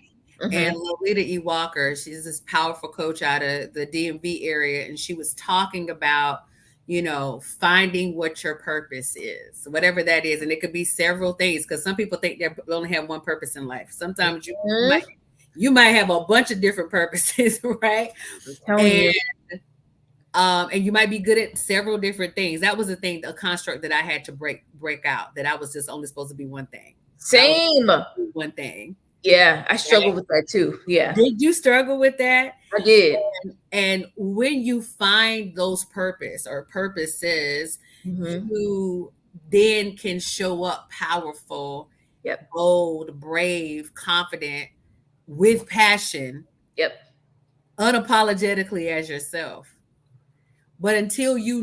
And mhm. Lolita E. Walker, she's this powerful coach out of the DMV area, and she was talking about, finding what your purpose is, whatever that is, and it could be several things because some people think they only have one purpose in life. Sometimes Mhm. you might have a bunch of different purposes, right? I'm telling And you. and you might be good at several different things. That was a construct that I had to break out. That I was just only supposed to be one thing. I was Same. one thing. Yeah, I struggle Right? with that too. Yeah, Did you struggle with that? I did. And when you find those purpose or purposes, Hmm. you then can show up powerful, Yep. bold, brave, confident, with passion, Yep. unapologetically as yourself. But until you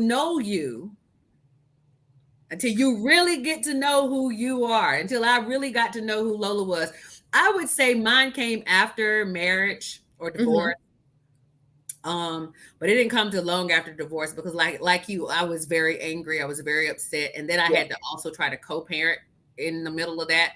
really get to know who you are, until I really got to know who Lola was, I would say mine came after marriage or Hmm. divorce. But it didn't come to long after divorce because like you, I was very angry, I was very upset, and then I Yeah. had to also try to co-parent in the middle of that.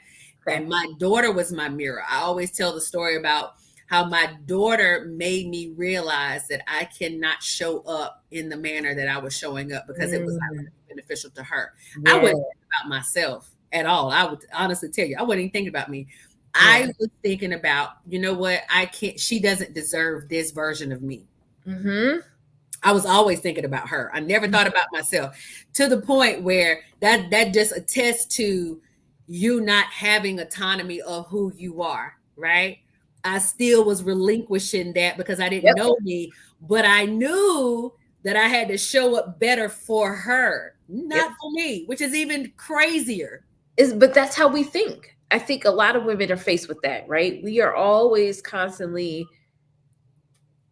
Okay. And my daughter was my mirror. I always tell the story about how my daughter made me realize that I cannot show up in the manner that I was showing up because it was not going Mm, to be beneficial to her. I yeah. wasn't thinking about myself at all. I would honestly tell you, I wasn't even thinking about me. Yeah. I was thinking about, you know what, I can't, she doesn't deserve this version of me. Hmm. I was always thinking about her. I never thought about myself to the point where that just attests to you not having autonomy of who you are, right? I still was relinquishing that because I didn't Yep. know me, but I knew that I had to show up better for her, Yep. not for me, which is even crazier. But that's how we think. I think a lot of women are faced with that, right? We are always constantly,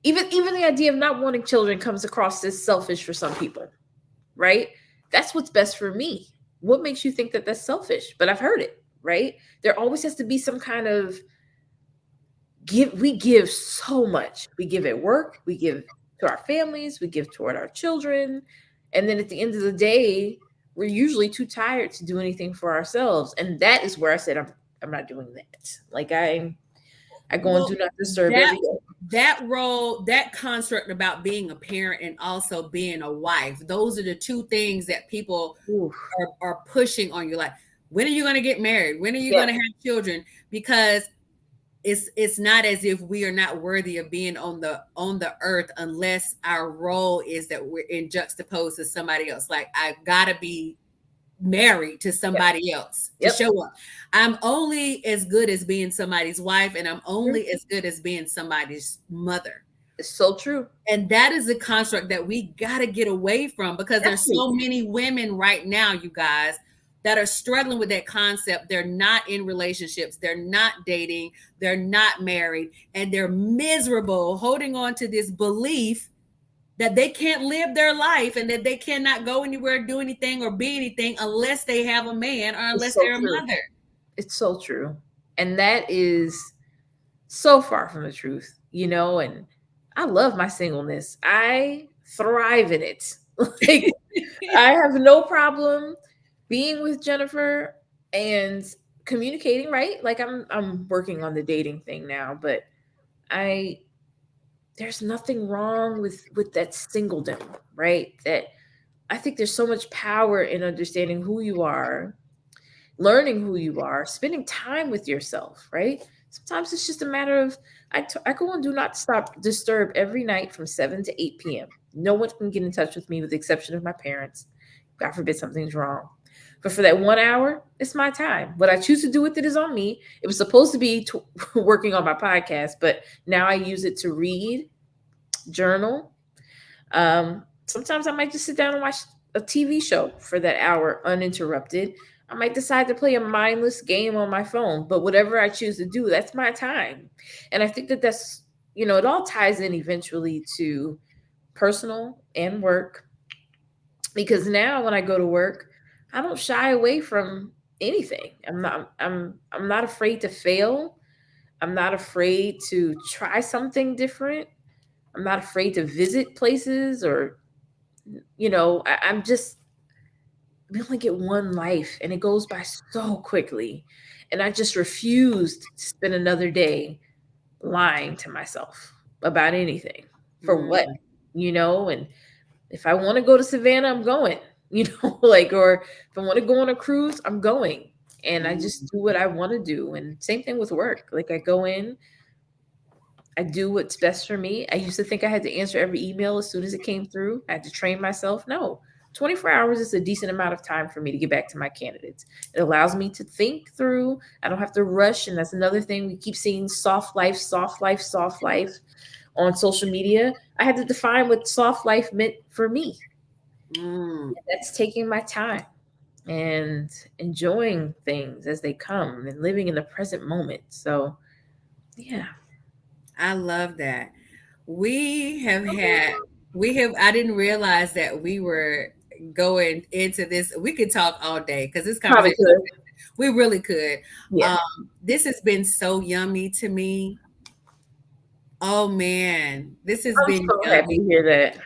even the idea of not wanting children comes across as selfish for some people, right? That's what's best for me. What makes you think that that's selfish? But I've heard it, right? There always has to be some kind of give. We give so much. We give at work, we give to our families, we give toward our children. And then at the end of the day, we're usually too tired to do anything for ourselves. And that is where I said, I'm not doing that. Like, I go and Well, do not disturb that every day. that role, that construct about being a parent and also being a wife, those are the two things that people Oof. are pushing on you. Like, when are you going to get married? When are you Yeah, going to have children? Because it's not as if we are not worthy of being on the earth unless our role is that we're in juxtaposed to somebody else. Like, I gotta be married to yeah, somebody else to yep. show up. I'm only as good as being somebody's wife, and I'm True. only as good as being somebody's mother. It's so true. And that is a construct that we got to get away from, because there's Exactly. so many women right now, you guys, that are struggling with that concept. They're not in relationships, they're not dating, they're not married, and they're miserable holding on to this belief that they can't live their life and that they cannot go anywhere, do anything, or be anything unless they have a man or It's unless so they're a true. mother. It's so true. And that is so far from the truth, you know, and I love my singleness. I thrive in it. Like, I have no problem being with Jennifer and communicating, right? Like, I'm working on the dating thing now, but I there's nothing wrong with that singledom, right? That I think there's so much power in understanding who you are, learning who you are, spending time with yourself, right? Sometimes it's just a matter of I go on do not stop disturb every night from 7 to 8 p.m. No one can get in touch with me with the exception of my parents. God forbid something's wrong. But for that 1 hour, it's my time. What I choose to do with it is on me. It was supposed to be working on my podcast, but now I use it to read, journal. Sometimes I might just sit down and watch a TV show for that hour uninterrupted. I might decide to play a mindless game on my phone, but whatever I choose to do, that's my time. And I think that that's, it all ties in eventually to personal and work, because now when I go to work, I don't shy away from anything. I'm not afraid to fail. I'm not afraid to try something different. I'm not afraid to visit places or, I'm just, we only get one life and it goes by so quickly. And I just refused to spend another day lying to myself about anything. For what? Mm, And if I want to go to Savannah, I'm going, like, or if I want to go on a cruise, I'm going. And I just do what I want to do. And same thing with work. Like, I go in, I do what's best for me. I used to think I had to answer every email as soon as it came through. I had to train myself. No, 24 hours is a decent amount of time for me to get back to my candidates. It allows me to think through. I don't have to rush. And that's another thing. We keep seeing soft life, soft life, soft life on social media. I had to define what soft life meant for me. mm. That's taking my time and enjoying things as they come and living in the present moment. So, yeah. I love that. We have had, I didn't realize that we were going into this. We could talk all day because this Probably conversation, could. we really could. Yeah. This has been so yummy to me. Oh man, this has I'm been so happy yummy. to hear that.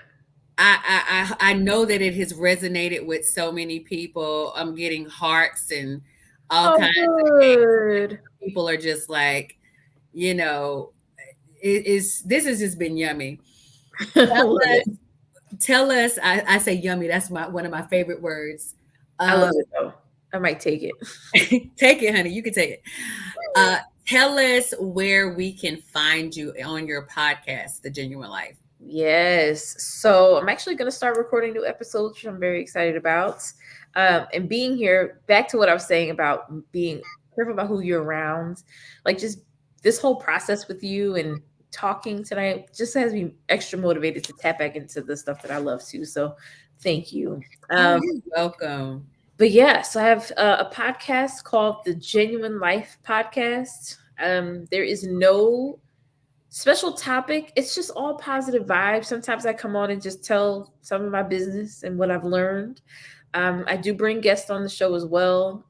I know that it has resonated with so many people. I'm getting hearts and all Oh, kinds of good. people are just like, you know, this has just been yummy. I Tell love it. us, I say yummy, that's one of my favorite words. I love Um, it though. I might take it. take it, honey. You can take it. Tell us where we can find you on your podcast, The Genuine Life. Yes. So I'm actually going to start recording new episodes, which I'm very excited about. And being here, back to what I was saying about being careful about who you're around, like just this whole process with you and talking tonight just has me extra motivated to tap back into the stuff that I love too. So thank you. Oh, you're welcome. But yeah, so I have a podcast called the Jennuine Life Podcast. There is no special topic. It's just all positive vibes. Sometimes I come on and just tell some of my business and what I've learned. I do bring guests on the show as well.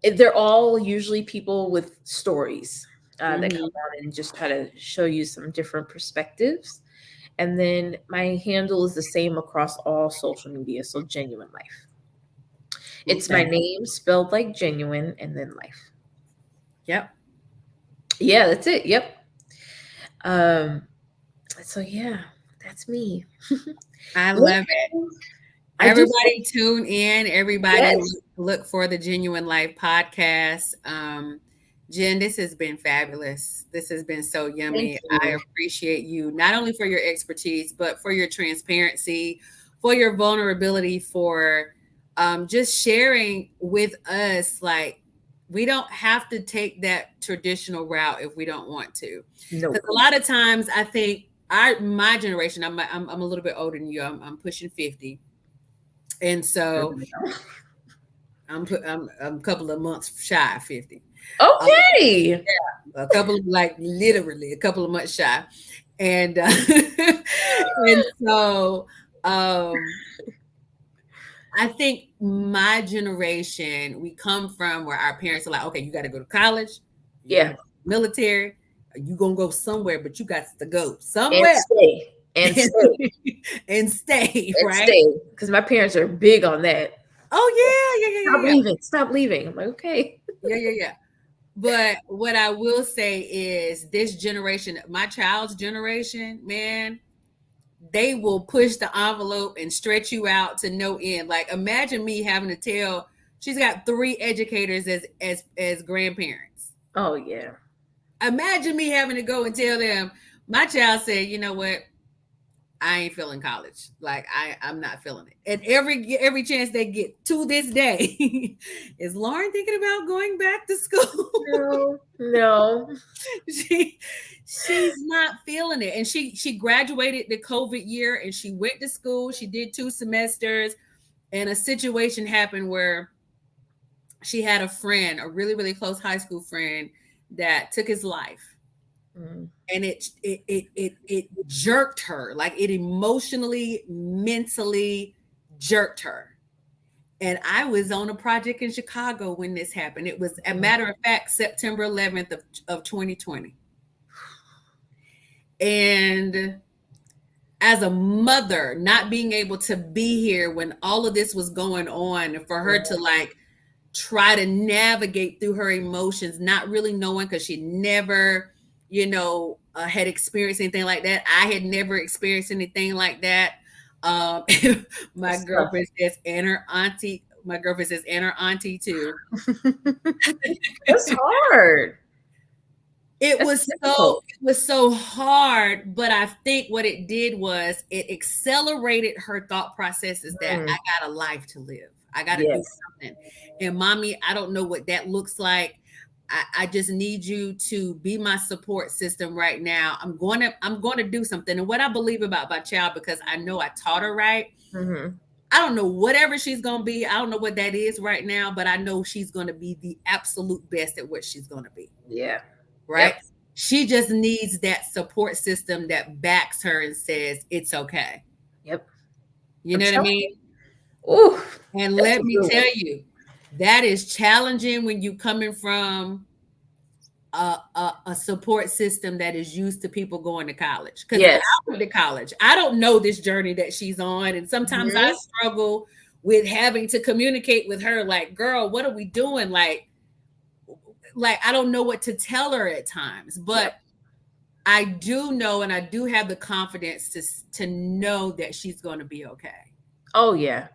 They're all usually people with stories that come Mhm. on and just try to show you some different perspectives. And then my handle is the same across all social media. So Jennuine Life. It's my Okay. name spelled like genuine and then life. Yep. Yeah, that's it. Yep. Um, so yeah, that's me. I love it. I do. Everybody tune in. Everybody Yes. look for the Jennuine Life podcast. Jen, this has been fabulous. This has been so Thank yummy. I you. appreciate you not only for your expertise, but for your transparency, for your vulnerability, for just sharing with us. Like, we don't have to take that traditional route if we don't want to. Because Nope. a lot of times I think my generation, I'm a little bit older than you. I'm pushing 50. And so I'm a couple of months shy of 50. Um, Okay. a couple of, like, literally a couple of months shy. And and so I think my generation, we come from where our parents are like, okay, you got to go to college, you got to Yeah. go to the military, you gonna go somewhere, but you got to go And somewhere stay. And and, stay. and stay, And right? stay. Because my parents are big on that. Oh yeah, yeah, yeah, Stop yeah, yeah. leaving. Stop leaving. I'm like, okay. Yeah, yeah, yeah. But what I will say is this generation, my child's generation, man, they will push the envelope and stretch you out to no end. Like, imagine me having to tell, she's got 3 educators as grandparents. Oh yeah. Imagine me having to go and tell them, my child said, you know what? I ain't feeling college. Like, I'm not feeling it. And every chance they get to this day, is Lauren thinking about going back to school? No. No. she she's not feeling it. And she graduated the COVID year and she went to school. She did 2 semesters, and a situation happened where she had a friend, a really, really close high school friend, that took his life. Mm. And it jerked her, like, it emotionally, mentally jerked her. And I was on a project in Chicago when this happened. It was, a matter of fact, September 11th of 2020. And as a mother, not being able to be here when all of this was going on, and for her to, like, try to navigate through her emotions, not really knowing, because she never, had experienced anything like that. I had never experienced anything like that. Um, my That's tough. girlfriend says, and her auntie, too. That's hard. It That's was so difficult. it was so hard, but I think what it did was it accelerated her thought processes that Mm. I got a life to live. I got to do Yes. something. And mommy, I don't know what that looks like. I just need you to be my support system right now. I'm going to do something. And what I believe about my child, because I know I taught her right. Mm-hmm. I don't know whatever she's going to be. I don't know what that is right now, but I know she's going to be the absolute best at what she's going to be. Yeah. Right? Yep. She just needs that support system that backs her and says it's okay. Yep. You I'm know what I telling mean? you. Ooh, And that's let a me good tell one. you, that is challenging when you coming from a support system that is used to people going to college. Because I Yes. went to college. I don't know this journey that she's on. And sometimes I Mhm. struggle with having to communicate with her, like, girl, what are we doing? Like I don't know what to tell her at times. But Yep. I do know, and I do have the confidence to know that she's going to be okay. Oh yeah.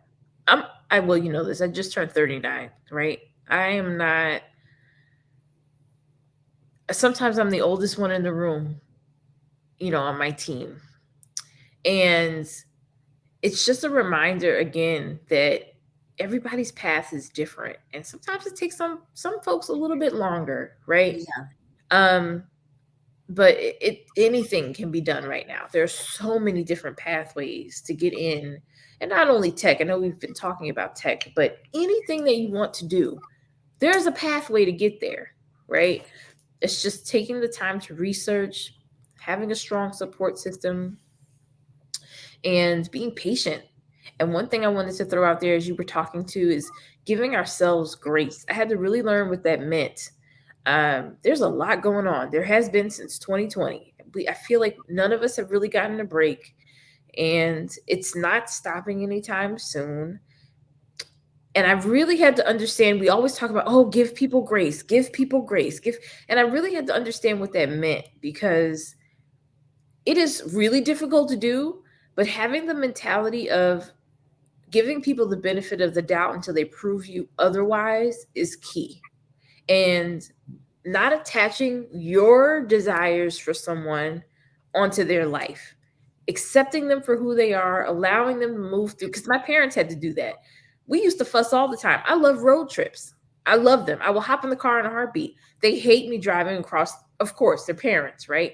I will, you know this. I just turned 39, right? I am not, sometimes I'm the oldest one in the room, on my team. And it's just a reminder again that everybody's path is different. And sometimes it takes some folks a little bit longer, right? Yeah. Um, but anything can be done right now. There's so many different pathways to get in, and not only tech. I know we've been talking about tech, but anything that you want to do, there's a pathway to get there, right? It's just taking the time to research, having a strong support system, and being patient. And one thing I wanted to throw out there as you were talking to is giving ourselves grace. I had to really learn what that meant. There's a lot going on. There has been since 2020. I feel like none of us have really gotten a break, and it's not stopping anytime soon. And I really had to understand, we always talk about, oh, give people grace, give people grace, and I really had to understand what that meant, because it is really difficult to do, but having the mentality of giving people the benefit of the doubt until they prove you otherwise is key. And not attaching your desires for someone onto their life, accepting them for who they are, allowing them to move through. Because my parents had to do that. We used to fuss all the time. I love road trips. I love them. I will hop in the car in a heartbeat. They hate me driving across, of course, their parents, right?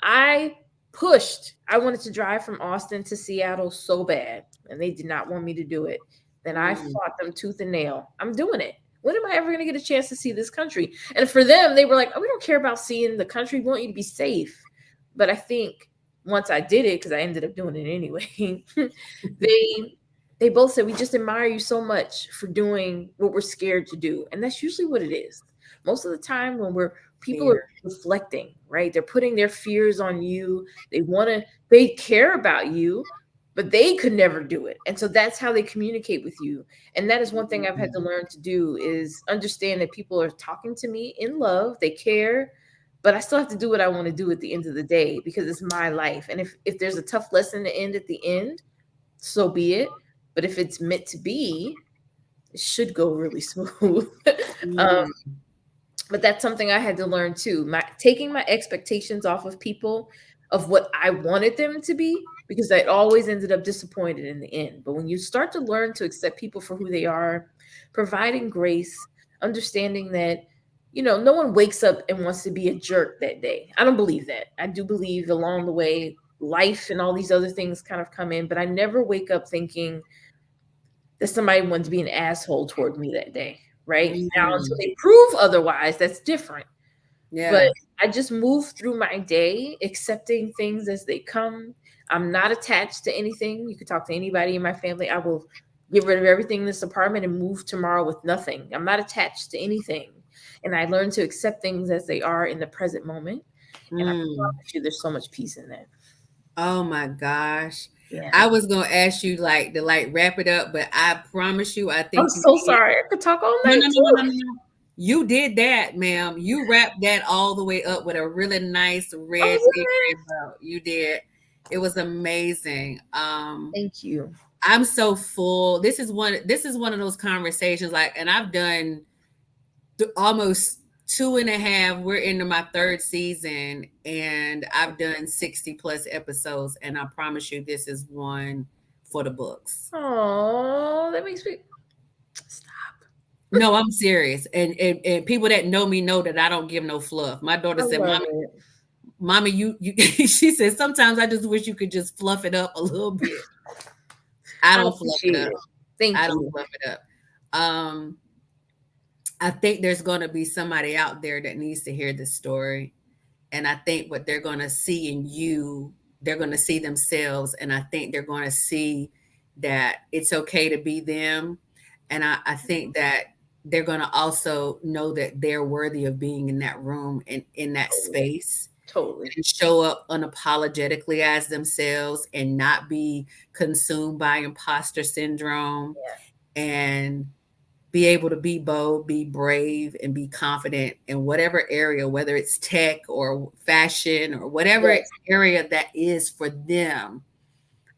I pushed. I wanted to drive from Austin to Seattle so bad, and they did not want me to do it. Then I fought them tooth and nail. I'm doing it. When am I ever going to get a chance to see this country? And for them, they were like, "Oh, we don't care about seeing the country. We want you to be safe." But I think once I did it, because I ended up doing it anyway, they both said, "We just admire you so much for doing what we're scared to do." And that's usually what it is. Most of the time when people are reflecting, right? They're putting their fears on you. They care about you, but they could never do it. And so that's how they communicate with you. And that is one thing I've had to learn to do, is understand that people are talking to me in love. They care, but I still have to do what I want to do at the end of the day, because it's my life. And if there's a tough lesson to end at the end, so be it. But if it's meant to be, it should go really smooth. But that's something I had to learn too. Taking my expectations off of people, of what I wanted them to be, because I always ended up disappointed in the end. But when you start to learn to accept people for who they are, providing grace, understanding that, no one wakes up and wants to be a jerk that day. I don't believe that. I do believe along the way, life and all these other things kind of come in, but I never wake up thinking that somebody wanted to be an asshole toward me that day. Right now, until they prove otherwise, that's different. Yeah. But I just move through my day, accepting things as they come. I'm not attached to anything. You could talk to anybody in my family. I will get rid of everything in this apartment and move tomorrow with nothing. I'm not attached to anything. And I learn to accept things as they are in the present moment. And I promise you, there's so much peace in that. Oh my gosh. Yeah. I was gonna ask you to wrap it up, but I promise you, I think I'm so sorry. I could talk all night. No. You did that, ma'am. You wrapped that all the way up with a really nice red bow. You did. It was amazing. Thank you. I'm so full. This is one of those conversations, and I've done almost 2.5. We're into my 3rd season, and I've done 60 plus episodes, and I promise you, this is one for the books. Oh, that makes me stop. No, I'm serious. And people that know me know that I don't give no fluff. My daughter said, Mommy, you she said, sometimes I just wish you could just fluff it up a little bit. I don't fluff it up. Thank you. I don't fluff it up. I think there's going to be somebody out there that needs to hear this story. And I think what they're going to see in you, they're going to see themselves. And I think they're going to see that it's okay to be them. And I think that they're going to also know that they're worthy of being in that room and in that space. Totally. And show up unapologetically as themselves and not be consumed by imposter syndrome. Yeah. And be able to be bold, be brave, and be confident in whatever area, whether it's tech or fashion or whatever area that is for them.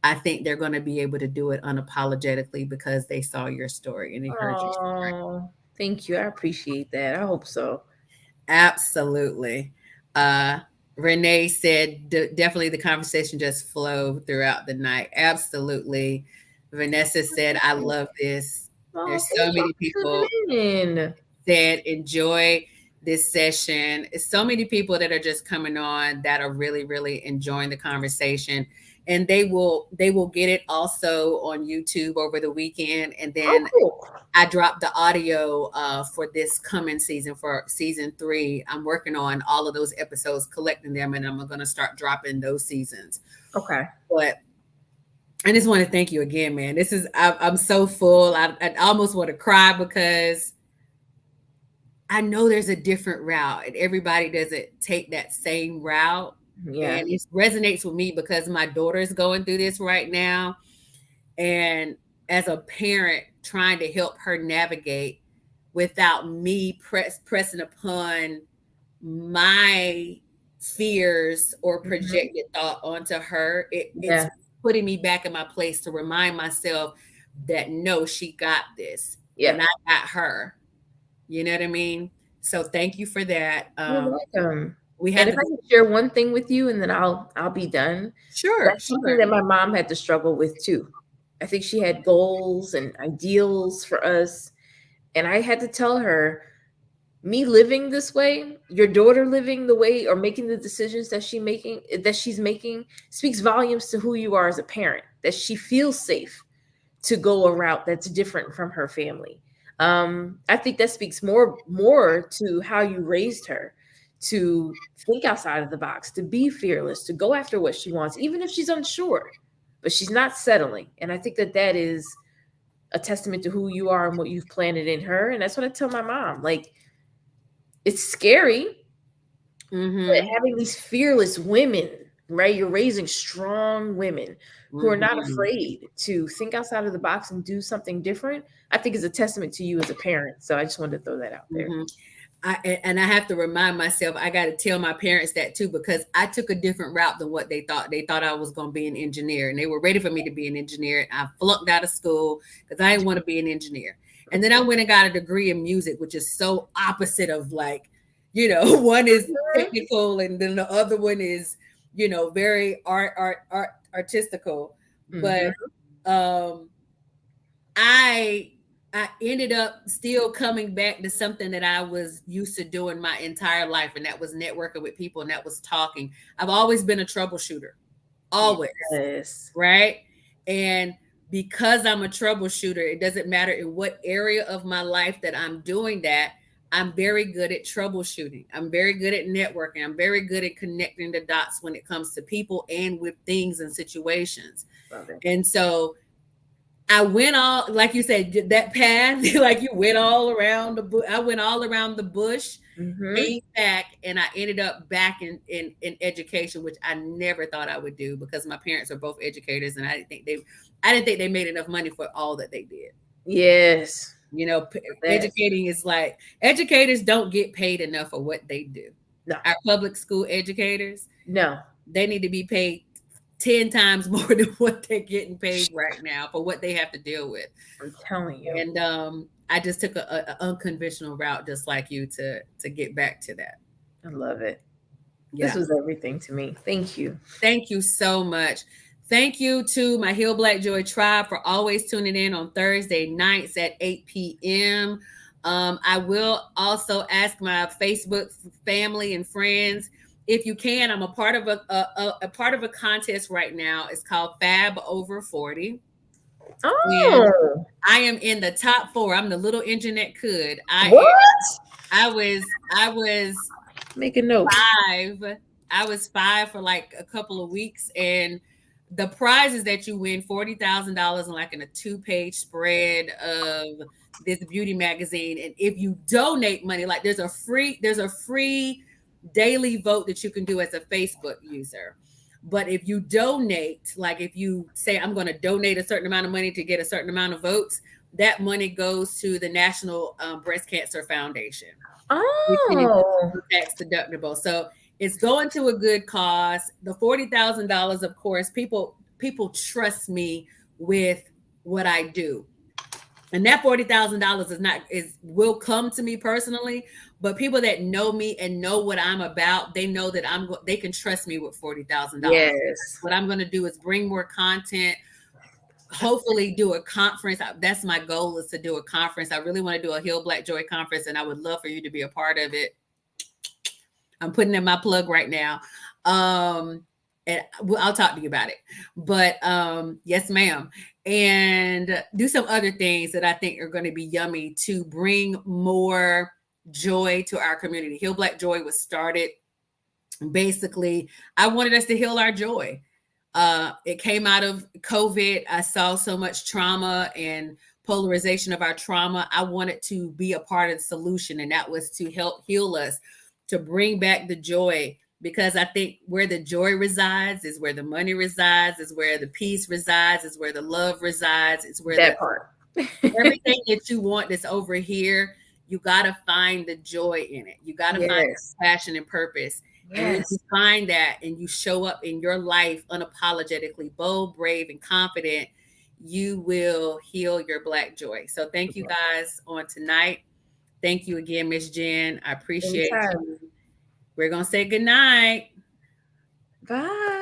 I think they're going to be able to do it unapologetically because they saw your story and they heard your story. Thank you. I appreciate that. I hope so. Absolutely. Renee said, definitely the conversation just flowed throughout the night. Absolutely. Vanessa said, I love this. There's so many people that enjoy this session. So many people that are just coming on that are really, really enjoying the conversation. And they will get it also on YouTube over the weekend. And then I dropped the audio for this coming season, for season 3. I'm working on all of those episodes, collecting them, and I'm going to start dropping those seasons. Okay. But I just want to thank you again, man. I'm so full. I almost want to cry because I know there's a different route and everybody doesn't take that same route. Yeah. And it resonates with me because my daughter is going through this right now. And as a parent, trying to help her navigate without me pressing upon my fears or Mhm. projected thought onto her. It's Yeah. putting me back in my place to remind myself that no, she got this Yeah. and I got her. You know what I mean? So thank you for that. You're welcome. We And had if to I can share one thing with you, and then I'll be done. sure, That's something sure. that my mom had to struggle with too. I think she had goals and ideals for us, and I had to tell her, me living this way, your daughter living the way or making the decisions that she's making speaks volumes to who you are as a parent. That she feels safe to go a route that's different from her family. I think that speaks more to how you raised her, to think outside of the box, to be fearless, to go after what she wants, even if she's unsure, but she's not settling. And I think that is a testament to who you are and what you've planted in her. And that's what I tell my mom. Like, it's scary, but Mm-hmm. having these fearless women, right? You're raising strong women who are not Mm-hmm. afraid to think outside of the box and do something different. I think is a testament to you as a parent. So I just wanted to throw that out there. Mm-hmm. I have to remind myself, I got to tell my parents that too, because I took a different route than what they thought. They thought I was going to be an engineer and they were ready for me to be an engineer. I flunked out of school because I didn't want to be an engineer. And then I went and got a degree in music, which is so opposite of like, one is technical and then the other one is, very artistical. But Mhm. um I ended up still coming back to something that I was used to doing my entire life, and that was networking with people and that was talking. I've always been a troubleshooter, always, Yes. right? And because I'm a troubleshooter, it doesn't matter in what area of my life that I'm doing that. I'm very good at troubleshooting. I'm very good at networking. I'm very good at connecting the dots when it comes to people and with things and situations. Love it. And so I went all, like you said, that path, like you went all around the bush. I went all around the bush, Hmm. came back, and I ended up back in education, which I never thought I would do because my parents are both educators, and I didn't think they made enough money for all that they did. Yes. That. Educating is like educators don't get paid enough for what they do. No. Our public school educators, No. they need to be paid 10 times more than what they're getting paid right now for what they have to deal with. I'm telling you. And I just took a unconventional route, just like you, to get back to that. I love it. This Yeah. was everything to me. Thank you. Thank you so much. Thank you to my Heal Black Joy tribe for always tuning in on Thursday nights at 8 p.m. I will also ask my Facebook family and friends if you can. I'm a part of a part of a contest right now. It's called Fab Over 40. And Oh, I am in the top 4. I'm the little engine that could. what? I was Make a note. 5. I was 5 for like a couple of weeks, and the prizes that you win $40,000 in like in a 2-page spread of this beauty magazine. And if you donate money, like there's a free daily vote that you can do as a Facebook user. But if you donate, like if you say, I'm going to donate a certain amount of money to get a certain amount of votes, that money goes to the National Breast Cancer Foundation, which is Oh, tax deductible. So it's going to a good cause. The $40,000, of course, people trust me with what I do. And that $40,000 will come to me personally, but people that know me and know what I'm about, they know that they can trust me with $40,000. yes. What I'm going to do is bring more content, hopefully do a conference. That's my goal, is to do a conference. I really want to do a Heal Black Joy conference, and I would love for you to be a part of it. I'm putting in my plug right now. And I'll talk to you about it. But yes, ma'am. And do some other things that I think are going to be yummy to bring more joy to our community. Heal Black Joy was started basically, I wanted us to heal our joy. It came out of COVID. I saw so much trauma and polarization of our trauma. I wanted to be a part of the solution, and that was to help heal us, to bring back the joy, because I think where the joy resides is where the money resides, is where the peace resides, is where the love resides, it's where That part. everything that you want that's over here, you got to find the joy in it. You got to find Yes. passion and purpose. And when Yes. you find that and you show up in your life unapologetically bold, brave, and confident, you will heal your Black joy. So thank you guys on tonight. Thank you again, Miss Jen. I appreciate Anytime. you. We're going to say good night. Bye.